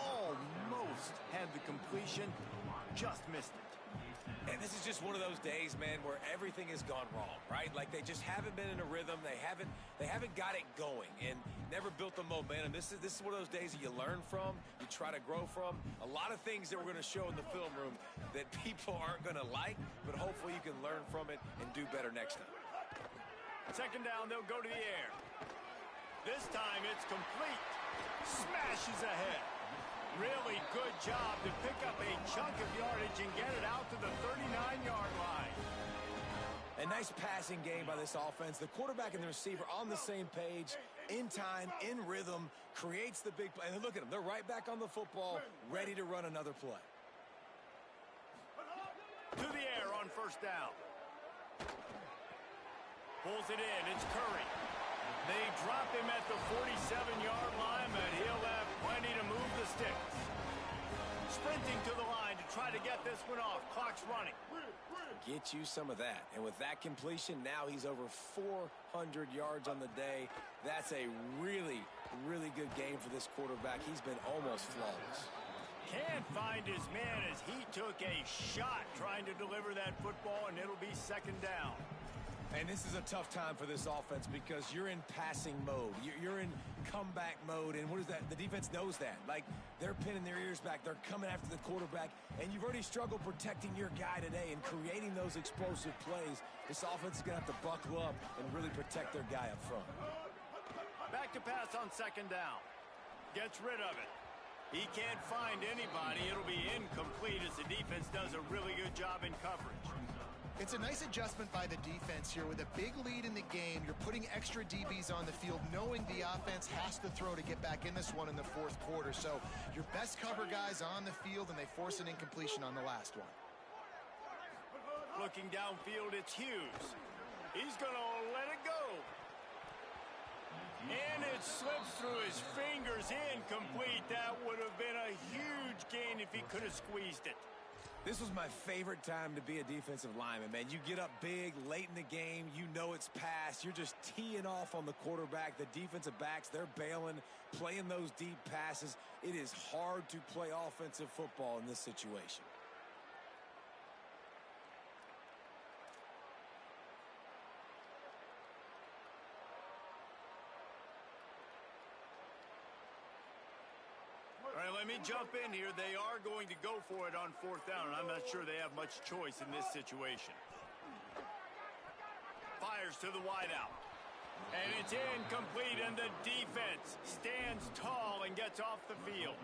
Almost had the completion, just missed it. And this is just one of those days, man, where everything has gone wrong, right? Like they just haven't been in a rhythm. They haven't got it going and never built the momentum. This is one of those days that you learn from, you try to grow from. A lot of things that we're going to show in the film room that people aren't going to like, but hopefully you can learn from it and do better next time. Second down, they'll go to the air. This time it's complete. Smashes ahead. Really good job to pick up a chunk of yardage and get it out to the 39-yard line. A nice passing game by this offense. The quarterback and the receiver on the same page, in time, in rhythm, creates the big play. And look at them. They're right back on the football, ready to run another play. To the air on first down. Pulls it in. It's Curry. They drop him at the 47-yard line, but he'll have plenty to move the sticks. Sprinting to the line to try to get this one off. Clock's running. Get you some of that. And with that completion, now he's over 400 yards on the day. That's a really, really good game for this quarterback. He's been almost flawless. Can't find his man as he took a shot trying to deliver that football, and it'll be second down. And this is a tough time for this offense because you're in passing mode. You're in comeback mode, and what is that? The defense knows that. Like, they're pinning their ears back. They're coming after the quarterback, and you've already struggled protecting your guy today and creating those explosive plays. This offense is going to have to buckle up and really protect their guy up front. Back to pass on second down. Gets rid of it. He can't find anybody. It'll be incomplete as the defense does a really good job in coverage. It's a nice adjustment by the defense here. With a big lead in the game, you're putting extra DBs on the field, knowing the offense has to throw to get back in this one in the fourth quarter. So your best cover guys on the field, and they force an incompletion on the last one. Looking downfield, it's Hughes. He's going to let it go. And it slips through his fingers, incomplete. That would have been a huge gain if he could have squeezed it. This was my favorite time to be a defensive lineman, man. You get up big, late in the game, you know it's past. You're just teeing off on the quarterback. The defensive backs, they're bailing, playing those deep passes. It is hard to play offensive football in this situation. All right, let let me jump in here. They are going to go for it on 4th down, and I'm not sure they have much choice in this situation. Fires to the wideout. And it's incomplete, and the defense stands tall and gets off the field.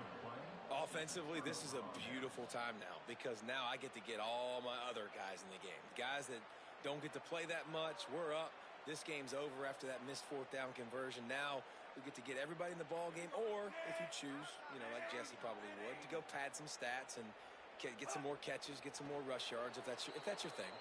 Offensively, this is a beautiful time now because now I get to get all my other guys in the game. Guys that don't get to play that much, we're up. This game's over after that missed 4th down conversion. Now we get to get everybody in the ball game, or if you choose, like Jesse probably would, to go pad some stats and get some more catches, get some more rush yards if that's your thing.